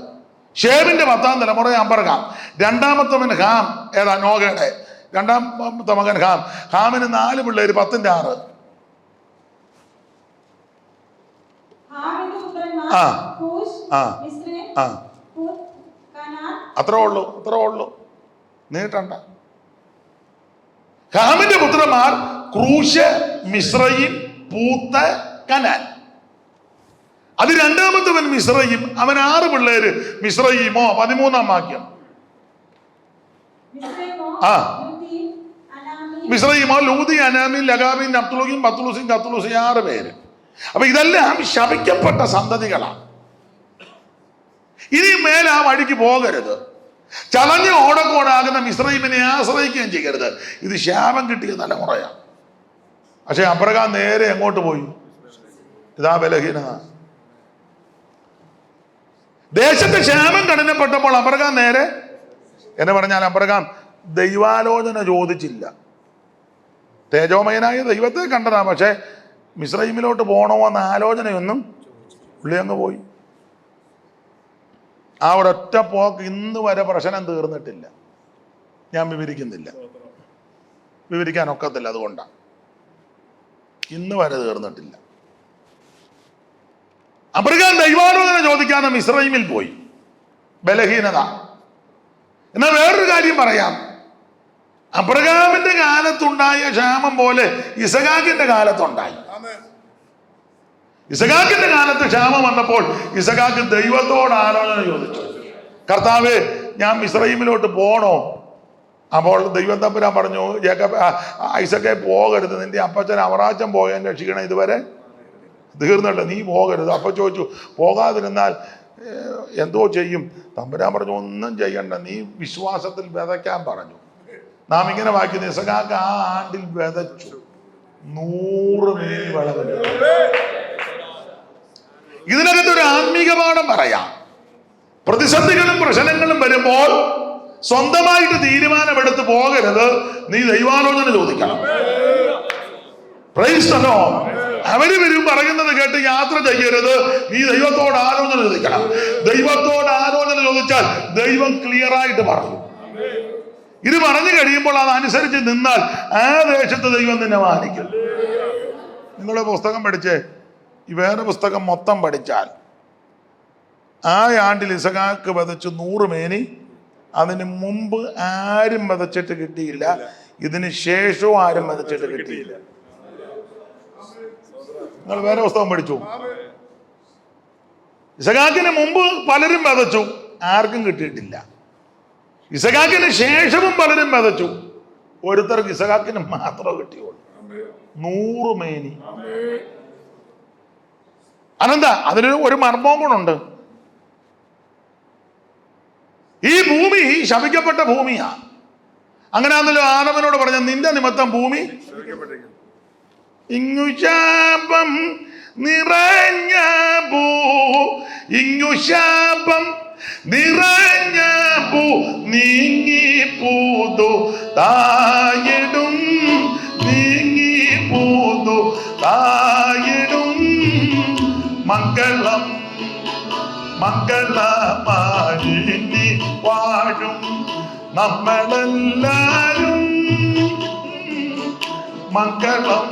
ഷേമിന്റെ 10ാം തലമുറ അബ്രഹാം. രണ്ടാമത്തവൻ ഹാം. ഏതാ? നോഗയുടെ രണ്ടാമത്തെ മകൻ ഹാം. ഹാമിന് 4 പിള്ളേര്, 10ന്റെ 6. അത്രേ ഉള്ളൂ, നീട്ടണ്ട. ഹാമിന്റെ പുത്രന്മാർ ക്രൂശ്, മിസ്രയീം, പൂത്ത്, കനാൻ. അത് രണ്ടാമത്തവൻ മിസ്രയീം. അവൻ 6 പിള്ളേര്. മിസ്രയീമോ 13ാം വാക്യം. മിസ്രയീമോ, ലൂദി, അനാമീൻ, ലഗാബീൻ, നപ്തുലൂഹിം, ബത്തുലൂസിൻ, കത്തുലൂസി, 6 പേര്. അപ്പൊ ഇതെല്ലാം ശപിക്കപ്പെട്ട സന്തതികളാണ്. ഇനി മേലെ ആ വഴിക്ക് പോകരുത്. ചലഞ്ഞ ഓടക്കോടാകുന്ന മിസ്രയീമിനെ ആശ്രയിക്കുകയും ചെയ്യരുത്. ഇത് ശാപം കിട്ടിയ തലമുറയാണ്. പക്ഷെ അബ്രഹാം നേരെ എങ്ങോട്ട് പോയി? ഇതാ ബലഹീനത. ദേശത്തെ ക്ഷാമം കഠിനപ്പെട്ടപ്പോൾ അബ്രഹാം നേരെ, എന്ന് പറഞ്ഞാൽ അബ്രഹാം ദൈവാലോചന ചോദിച്ചില്ല. തേജോമയനായ ദൈവത്തെ കണ്ടതാ. പക്ഷെ മിസ്രയീമിലോട്ട് പോകണോ എന്ന ആലോചനയൊന്നും പുള്ളി അങ്ങ് പോയി. ആ ഒരൊറ്റ പോക്ക് ഇന്ന് വരെ പ്രശ്നം തീർന്നിട്ടില്ല. ഞാൻ വിവരിക്കാൻ ഒക്കത്തില്ല. അതുകൊണ്ടാണ് ഇന്ന് വരെ തീർന്നിട്ടില്ല. അബ്രഹാം ദൈവാലോചന ചോദിക്കാതെ മിസ്രയീമിൽ പോയി. ബലഹീനത. എന്നാൽ വേറൊരു കാര്യം പറയാം. അബ്രഹാമിന്റെ കാലത്തുണ്ടായ ക്ഷാമം പോലെ ഇസഹാക്കിന്റെ കാലത്തുണ്ടായി. ഇസഹാക്കിന്റെ കാലത്ത് ക്ഷാമം വന്നപ്പോൾ ഇസഹാക്ക് ദൈവത്തോട് ആലോചന ചോദിച്ചു. കർത്താവേ, ഞാൻ മിസ്രയീമിലോട്ട് പോണോ? അപ്പോൾ ദൈവം തമ്പുരാൻ പറഞ്ഞു, ഐസക്കെ പോകരുത്, നിന്റെ അപ്പച്ചൻ അവറാച്ചൻ പോകാൻ രക്ഷിക്കണം, ഇതുവരെ തീർന്നല്ല, നീ പോകരുത്. അപ്പൊ ചോദിച്ചു, പോകാതിരുന്നാൽ എന്തോ ചെയ്യും? തമ്പുരാൻ പറഞ്ഞു, ഒന്നും ചെയ്യണ്ട, നീ വിശ്വാസത്തിൽ വിതയ്ക്കാൻ പറഞ്ഞു. നാം ഇങ്ങനെ വായിക്കുന്നു, ഇസഹാക്ക് ആ ആണ്ടിൽ വിതച്ചു 100 മേനി വിളവ്. ഇതിനകത്തൊരു ആത്മീക പാഠം പറയാം. പ്രതിസന്ധികളും പ്രശ്നങ്ങളും വരുമ്പോൾ സ്വന്തമായിട്ട് തീരുമാനമെടുത്ത് പോകരുത്. നീ ദൈവാലോചന ചോദിക്കണം. Praise the Lord. അവര് വരും പറയുന്നത് കേട്ട് യാത്ര ചെയ്യരുത്. നീ ദൈവത്തോട് ആലോചന ചോദിക്കണം. ദൈവത്തോട് ആലോചന ചോദിച്ചാൽ ദൈവം ക്ലിയർ ആയിട്ട് പറയും. ഇത് പറഞ്ഞു കഴിയുമ്പോൾ അതനുസരിച്ച് നിന്നാൽ ആ ദേശത്ത് ദൈവം നിന്നെ മാനിക്കും. നിങ്ങളുടെ പുസ്തകം പഠിച്ചേ, ഈ വേറെ പുസ്തകം മൊത്തം പഠിച്ചാൽ ആ ആണ്ടിൽ ഇസഹാക്ക് വിതച്ചു 100 മേനി. അതിന് മുമ്പ് ആരും വിതച്ചിട്ട് കിട്ടിയില്ല. ഇതിന് ശേഷവും ആരും വിതച്ചിട്ട് കിട്ടിയില്ല. നിങ്ങൾ വേറെ പുസ്തകം പഠിച്ചു. ഇസഹാക്കിന് മുമ്പ് പലരും വിതച്ചു, ആർക്കും കിട്ടിയിട്ടില്ല. ഇസഹാക്കിന് ശേഷവും പലരും വിതച്ചു, ഒരുത്തർക്ക് ഇസഹാക്കിന് മാത്രമേ കിട്ടിയുള്ളൂ 100 മേനി. അനന്ത, അതിന് ഒരു മർമ്മവും കൂടെ. ഈ ഭൂമി ശപിക്കപ്പെട്ട ഭൂമിയാ. അങ്ങനെയാണല്ലോ ആദമനോട് പറഞ്ഞ, നിന്റെ നിമിത്തം ഭൂമി ഇങ്ങു ശാപം നിറഞ്ഞ ഇങ്ങു ശാപം നിറഞ്ഞ നീങ്ങി പൂതു തായിടും നീങ്ങി പൂതു തായിടും മംഗളം മംഗളമായി നീ വാഴും നമ്മളെല്ലാരും. മംഗളം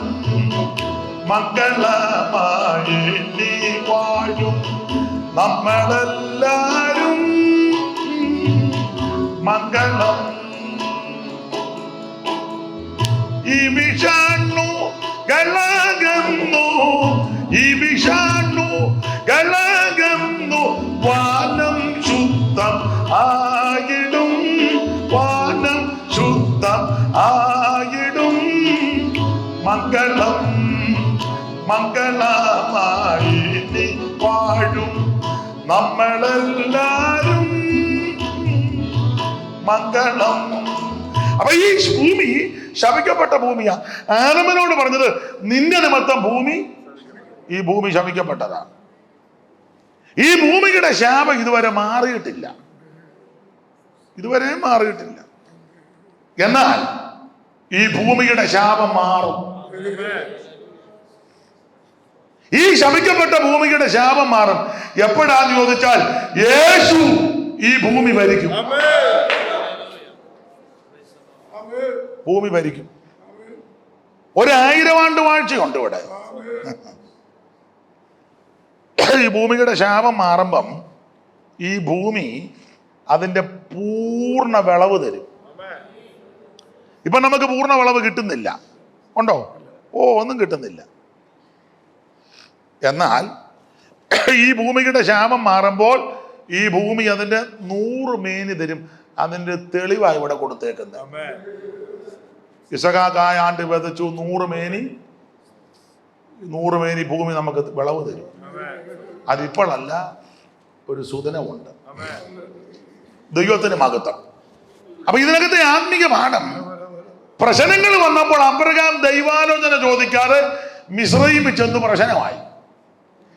മംഗളമായി നീ വാഴും നമ്മളെല്ലാരും. മംഗളം. ഈ വിഷാണു കളകന്നു, ഈ വിഷാണു സുഖമായി നീ വാഴും നമ്മളെല്ലാരും മംഗളം. അപ്പൊ ഈ ഭൂമി ശപിക്കപ്പെട്ട ഭൂമിയാ. ആദമനോട് പറഞ്ഞത് നിന്റെ നിമിത്തം ഈ ഭൂമി ശപിക്കപ്പെട്ടതാണ്. ഈ ഭൂമിയുടെ ശാപം ഇതുവരെ മാറിയിട്ടില്ല. എന്നാൽ ഈ ഭൂമിയുടെ ശാപം മാറും. ഈ ശപിക്കപ്പെട്ട ഭൂമിയുടെ ശാപം മാറും. എപ്പോഴാന്ന് ചോദിച്ചാൽ യേശു ഈ ഭൂമി ഭരിക്കും. ഭൂമി ഭരിക്കും. 1000 ആണ്ട് വാഴ്ചയുണ്ട് ഇവിടെ. ഈ ഭൂമിയുടെ ശാപം മാറുമ്പം ഈ ഭൂമി അതിന്റെ പൂർണ്ണ വിളവ് തരും. ഇപ്പൊ നമുക്ക് പൂർണ്ണ വിളവ് കിട്ടുന്നില്ല. ഉണ്ടോ? ഒന്നും കിട്ടുന്നില്ല. എന്നാൽ ഈ ഭൂമിയുടെ ശാപം മാറുമ്പോൾ ഈ ഭൂമി അതിന്റെ 100 മേനി തരും. അതിന്റെ തെളിവായി ഇവിടെ കൊടുത്തേക്കുന്നത്. ഇസഹാക്കായ ആണ്ട് വിതച്ചു 100 മേനി ഭൂമി നമുക്ക് വിളവ് തരും. അതിപ്പോഴല്ല, ഒരു സുദിനമുണ്ട്. ദൈവത്തിന് മഹത്വം. അപ്പൊ ഇതിനകത്തെ ആത്മീക പാഠം, പ്രശ്നങ്ങൾ വന്നപ്പോൾ അബ്രഹാം ദൈവാലോചന ചോദിക്കാതെ മിസ്രയീമിൽ ചെന്ന് പ്രശ്നമായി.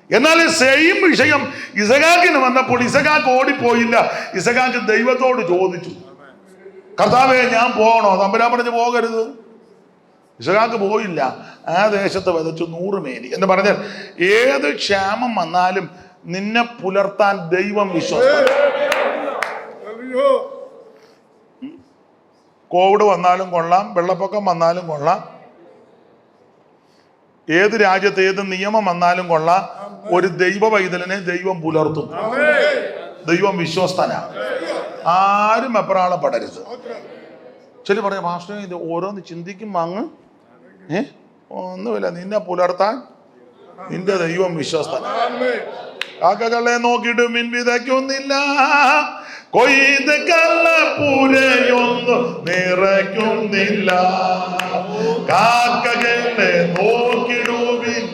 എന്നാൽ സെയിം വിഷയം ഇസഹാക്കിന് വന്നപ്പോൾ ഇസഹാക്ക് ഓടിപ്പോയില്ല. ഇസഹാക്ക് ദൈവത്തോട് ചോദിച്ചു, കർത്താവേ ഞാൻ പോകണോ? തമ്പുരാൻ പറഞ്ഞു പോകരുത്. ഇസഹാക്ക് പോയില്ല. ആ ദേശത്ത് വിതച്ചു 100 മേനി എന്ന് പറഞ്ഞാൽ ഏത് ക്ഷാമം വന്നാലും നിന്നെ പുലർത്താൻ ദൈവം വിശ്വസ്തൻ. കോവിഡ് വന്നാലും കൊള്ളാം, വെള്ളപ്പൊക്കം വന്നാലും കൊള്ളാം, ഏത് രാജ്യത്ത് ഏത് നിയമം വന്നാലും കൊള്ളാം, ഒരു ദൈവ പൈതലിനെ ദൈവം പുലർത്തും. ദൈവം വിശ്വസ്തനാണ്. ആരും എപ്രാളപ്പെടരുത്. ചില പറയാം, മാസ്റ്റർ ഇത് ഓരോന്ന് ചിന്തിക്കും അങ്ങ് ഒന്നുമില്ല. നിന്നെ പുലർത്താൻ നിന്റെ ദൈവം വിശ്വസ്തനാണ്. കാക്കകളെ നോക്കിയിട്ട് മിൻ വിതയ്ക്കുന്നില്ല, കൊയ്ത് കള്ളപ്പൂരയൊന്നും നിറയ്ക്കുന്നില്ല. കാക്കകളെ നോക്കിടുവിൻ,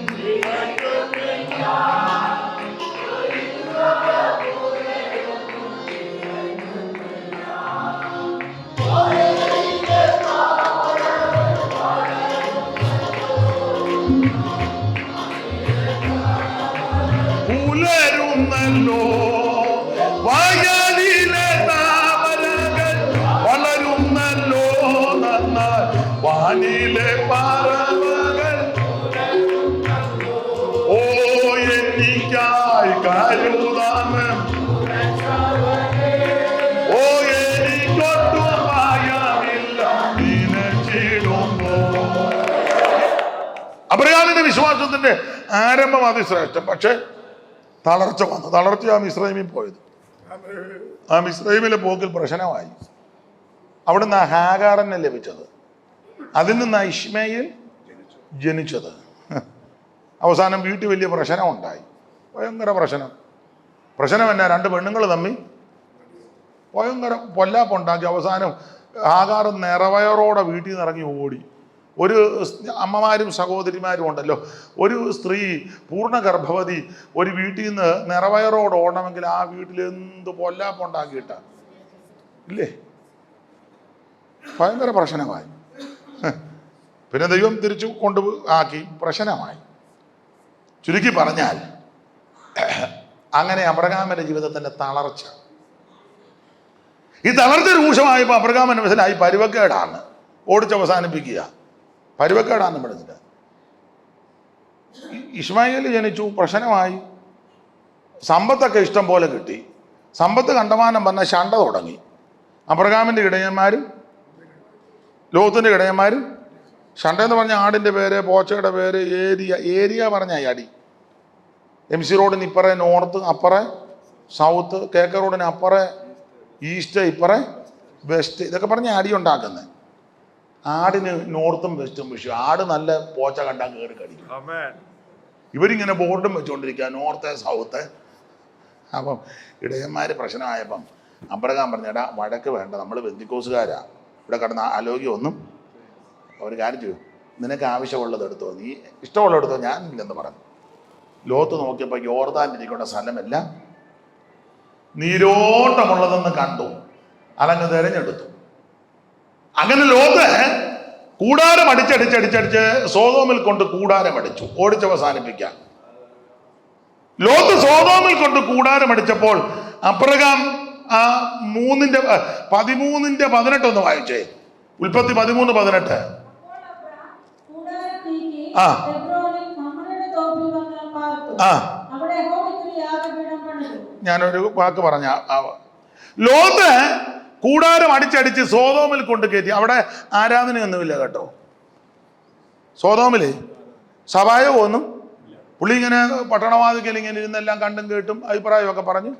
പുലരുന്നല്ലോ വയലിലെ താമരകൾ, വളരുന്നല്ലോ നന്നാൽ വാനിലെ പറവകൾ. ഓ എനിക്കായി കരുതാമൻ, ഓ എനിക്കൊട്ടും ഭയമില്ല നിനച്ചിടുമ്പോ. അബ്രഹാമിന്റെ വിശ്വാസത്തിന്റെ ആരംഭം അതിശ്രേഷ്ഠം. പക്ഷെ തളർച്ച വന്നു. തളർച്ച ആ മിസ്രൈമിൽ പോയത്. ആ മിസ്രൈമിലെ പോക്കിൽ പ്രശ്നമായി. അവിടുന്ന് ഹാഗാറിനെ ലഭിച്ചത്. അതിൽ നിന്ന് ഇശ്മായേൽ ജനിച്ചത്. അവസാനം വീട്ടിൽ വലിയ പ്രശ്നം ഉണ്ടായി. ഭയങ്കര പ്രശ്നം എന്നാ, 2 പെണ്ണുങ്ങൾ തമ്മിൽ ഭയങ്കര പൊല്ലാപ്പുണ്ടാക്കി. അവസാനം ഹാഗാർ നിറവയറോടെ വീട്ടിൽ നിന്ന് ഇറങ്ങി ഓടി. ഒരു അമ്മമാരും സഹോദരിമാരും ഉണ്ടല്ലോ, ഒരു സ്ത്രീ പൂർണ്ണ ഗർഭവതി ഒരു വീട്ടിൽ നിന്ന് നിറവയറോട് ഓടണമെങ്കിൽ ആ വീട്ടിൽ എന്ത് പൊല്ലാപ്പുണ്ടാക്കിയിട്ട ഇല്ലേ? ഭയങ്കര പ്രശ്നമായി. പിന്നെ ദൈവം തിരിച്ചു ആക്കി. പ്രശ്നമായി. ചുരുക്കി പറഞ്ഞാൽ അങ്ങനെ അബ്രഹാമിന്റെ ജീവിതത്തിന്റെ തളർച്ച. ഈ തളർച്ച രൂക്ഷമായപ്പോൾ അബ്രഹാമിന്റെ മനസ്സിലായി പരുവക്കേടാണ്, ഓടിച്ചവസാനിപ്പിക്കുക. പരുവക്കേടാന്ന് പറഞ്ഞിട്ട് ഇശ്മായേൽ ജനിച്ചു. പ്രശ്നമായി. സമ്പത്തൊക്കെ ഇഷ്ടം പോലെ കിട്ടി. സമ്പത്ത് കണ്ടമാനം വന്ന ശണ്ട തുടങ്ങി. അബ്രഹാമിന്റെ ഇടയന്മാരും ലോത്തിന്റെ ഇടയന്മാരും. ശണ്ട എന്ന് പറഞ്ഞ ആടിന്റെ പേര്, പോച്ചയുടെ പേര് ഏരിയ പറഞ്ഞ അടി. MC റോഡിന് ഇപ്പറേ നോർത്ത്, അപ്പറേ സൗത്ത്, കേക്ക റോഡിന് അപ്പറേ ഈസ്റ്റ്, ഇപ്പറേ വെസ്റ്റ്. ഇതൊക്കെ പറഞ്ഞ അടി ഉണ്ടാക്കുന്നത്. ആടിന് നോർത്തും വെസ്റ്റും വിഷയം. ആട് നല്ല പോച്ച കണ്ടാൽ കയറി കടിക്കും. ഇവരിങ്ങനെ ബോർഡും വെച്ചുകൊണ്ടിരിക്കുക, നോർത്ത് സൗത്ത്. അപ്പം ഇടയന്മാര് പ്രശ്നമായപ്പം അബ്രഹാം പറഞ്ഞടാ വഴക്ക് വേണ്ട, നമ്മൾ ബന്ധുക്കോസുകാരാ, ഇവിടെ കിടന്ന ആലോക്യമൊന്നും. അവർ കാര്യം ചെയ്യും, നിനക്ക് ആവശ്യമുള്ളത് എടുത്തോ, നീ ഇഷ്ടമുള്ള എടുത്തോ, ഞാനില്ലെന്ന് പറഞ്ഞു. ലോത്ത് നോക്കിയപ്പോൾ യോർദാനിരിക്കുന്ന സ്ഥലമല്ല, നീരോട്ടമുള്ളതെന്ന് കണ്ടു, അതങ്ങ് തിരഞ്ഞെടുത്തു. അങ്ങനെ ലോത്ത് കൂടാരം അടിച്ചടിച്ചടിച്ചടിച്ച് സോദോമിൽ കൊണ്ട് കൂടാരം അടിച്ചു. ഓടിച്ചവസാനിപ്പിക്കാം. ലോത്ത് സോദോമിൽ കൊണ്ട് കൂടാരം അടിച്ചപ്പോൾ അബ്രഹാം ആ 13:18 ഒന്ന് വായിച്ചേ. ഉൽപ്പത്തി 13:18. അപ്പോൾ അബ്രാം കൂടാരം നീക്കി ആ. ഹെബ്രോനിൽ മമ്രയുടെ തോപ്പിൽ വന്ന് പാർത്തു. ആ, അവിടെ യഹോവയ്ക്ക് ഒരു യാഗപീഠം പണിതു. ഞാനൊരു വാക്ക് പറഞ്ഞ ലോത്ത് കൂടാരം അടിച്ചടിച്ച് സോദോമിൽ കൊണ്ട് കയറ്റി. അവിടെ ആരാധനയൊന്നുമില്ല കേട്ടോ. സോദോമില് സഭായോഗമൊന്നും, പുള്ളി ഇങ്ങനെ പട്ടണവാതിക്കൽ ഇങ്ങനെ ഇരുന്നെല്ലാം കണ്ടും കേട്ടും അഭിപ്രായമൊക്കെ പറഞ്ഞു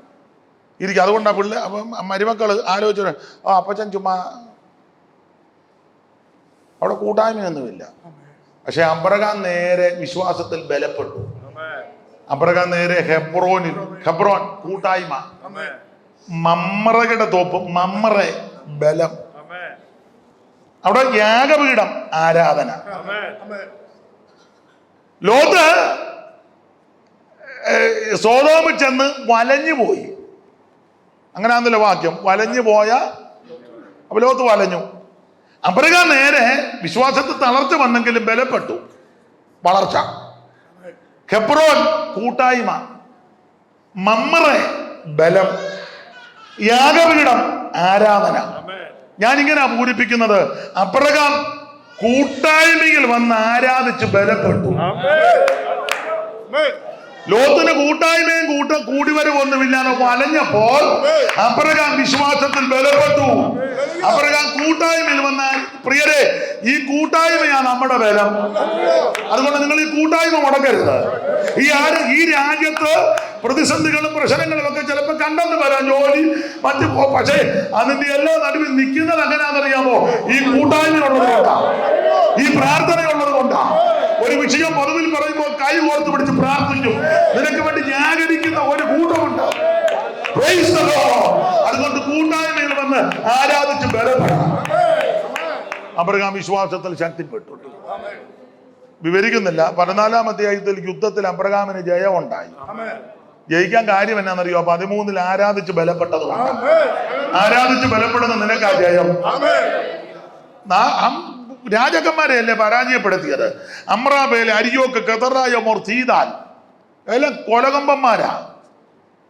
ഇരിക്കും. അതുകൊണ്ടാണ് പുള്ളി അപ്പം മരുമക്കള് ആലോചിച്ചു, അപ്പച്ചൻ ചുമ്മാ, അവിടെ കൂട്ടായ്മയൊന്നുമില്ല. പക്ഷെ അബ്രഹാം നേരെ വിശ്വാസത്തിൽ ബലപ്പെട്ടു. അബ്രഹാം നേരെ ഹെബ്രോൻ കൂട്ടായ്മ, മമ്രയുടെ തോപ്പ്, മമ്രെ ബലം, അവിടെ യാഗപീഠം, ആരാധന. ലോത്ത് സോദോമിൽ ചെന്ന് വലഞ്ഞു പോയി. അങ്ങനെയാണല്ലോ വാക്യം, വലഞ്ഞു പോയ. അപ്പൊ ലോത്ത് വലഞ്ഞു. അബ്രഹാം നേരെ വിശ്വാസത്തിൽ തളർച്ച വന്നെങ്കിലും ബലപ്പെട്ടു, വളർച്ച. ഹെബ്രോൻ കൂട്ടായ്മ, മമ്രെ ബലം, യാഗപീഠം, ആരാധന. ഞാനിങ്ങനെ പൂരിപ്പിക്കുന്നത്, അബ്രഹാം കൂട്ടായ്മയിൽ വന്ന് ആരാധിച്ച് ബലപ്പെട്ടു. ലോത്തിന് കൂട്ടായ്മയും കൂടിവരവൊന്നുമില്ലാതെ വലഞ്ഞപ്പോൾ അബ്രഹാം വിശ്വാസത്തിൽ ബലപ്പെട്ടു. അബ്രഹാം കൂട്ടായ്മയിൽ വന്നാൽ, പ്രിയരെ, ഈ കൂട്ടായ്മയാണ് നമ്മുടെ ബലം. അതുകൊണ്ട് നിങ്ങൾ ഈ കൂട്ടായ്മ മുടക്കരുത്. ഈ രാജ്യത്ത് പ്രതിസന്ധികളും പ്രശ്നങ്ങളും ഒക്കെ ചിലപ്പോൾ കണ്ടെന്ന് വരാം, ജോലി മറ്റു. പക്ഷേ അതിന്റെ എല്ലാ നടുവിൽ നിൽക്കുന്നത് എങ്ങനെയാണെന്നറിയാമോ? ഈ കൂട്ടായ്മ ഉള്ളത് കൊണ്ടാണ്, ഈ പ്രാർത്ഥനയുള്ളത് കൊണ്ടാണ്. ഒരു വിഷയം പൊതുവിൽ പറയുമ്പോൾ കൈ ഓർത്ത് പിടിച്ച് പ്രാർത്ഥിക്കും. നിനക്ക് വേണ്ടി ന്യായീകരിക്കുന്ന ഒരു കൂട്ടമുണ്ട്. അതുകൊണ്ട് കൂട്ടായ്മയിൽ വന്ന് ആരാധിച്ച് ബലപ്പെടണം. അബ്രഹാം വിശ്വാസത്തിൽ ശക്തിപ്പെട്ടു. വിവരിക്കുന്നില്ല. 14-ാം അധ്യായത്തിൽ യുദ്ധത്തിൽ അബ്രഹാമിന് ജയമുണ്ടായി. ജയിക്കാൻ കാര്യം എന്നാണെന്നറിയോ? 13 ആരാധിച്ച് ബലപ്പെട്ടത് കൊണ്ടാണ്. ആരാധിച്ച് ബലപ്പെടുന്ന നിനക്കാ ജയം. രാജാക്കന്മാരെ അല്ലേ പരാജയപ്പെടുത്തിയത്? അമ്രാബേൽ, അരിയോക്ക്, കെതറായ, മൊർസീദാൻ എല്ലാം കൊലകമ്പന്മാരാ.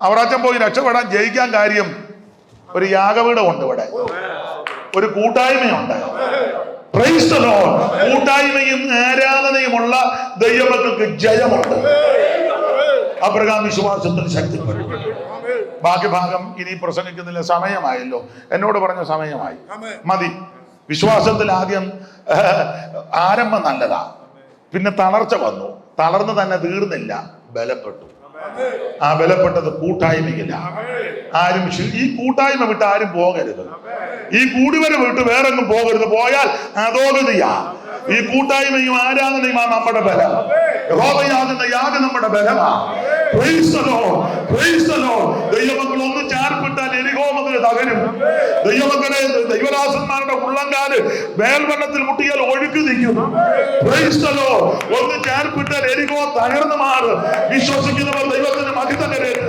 അവർ അച്ഛൻ പോയി രക്ഷപ്പെടാൻ ജയിക്കാൻ കാര്യം ഒരു യാഗപീഠമുണ്ട്, ഇവിടെ ഒരു കൂട്ടായ്മയുണ്ട്. Praise the Lord. കൂട്ടായ്മയും ആരാധനയുമുള്ള ദൈവമക്കൾക്ക് ജയമുണ്ട്. അബ്രഹാം വിശ്വാസത്തിൽ ശക്തിപ്പെട്ടു. ബാക്കി ഭാഗം ഇനി പ്രസംഗിക്കുന്നില്ല, സമയമായല്ലോ. എന്നോട് പറഞ്ഞ സമയമായി, മതി. വിശ്വാസത്തിൽ ആദ്യം ആരംഭം നല്ലതാ, പിന്നെ തളർച്ച വന്നു, തളർന്ന് തന്നെ തീർന്നില്ല, ബലപ്പെട്ടു. ആ ബലപ്പെട്ടത് കൂട്ടായ്മയില്ല. ആരും ഈ കൂട്ടായ്മ വിട്ട് ആരും പോകരുത്. ഈ കൂടിവരെ വിട്ട് വേറെങ്ങും പോകരുത്. പോയാൽ അധോഗതിയാ. ഈ കൂട്ടായ്മയും ആരാധനയുമാണ് നമ്മുടെ ബലം. യഹോവയാകുന്ന യാഗം നമ്മുടെ ബലമാണ്. ദൈവമക്കൾ ഒന്ന് ചാർപ്പിട്ടാൽ എരിഹോ മതിൽ തകരും. ദൈവമക്കളെ, ദൈവദാസന്മാരുടെ ഉള്ളങ്കാല് വേൽവെള്ളത്തിൽ മുട്ടിയാൽ ഒഴുക്ക് നിൽക്കും. ഒന്ന് ചാർപ്പിട്ടാൽ എരിഹോ തകർന്നു മാറും. വിശ്വസിക്കുന്നവർ ദൈവത്തിന് മഹിത കരയട്ടെ.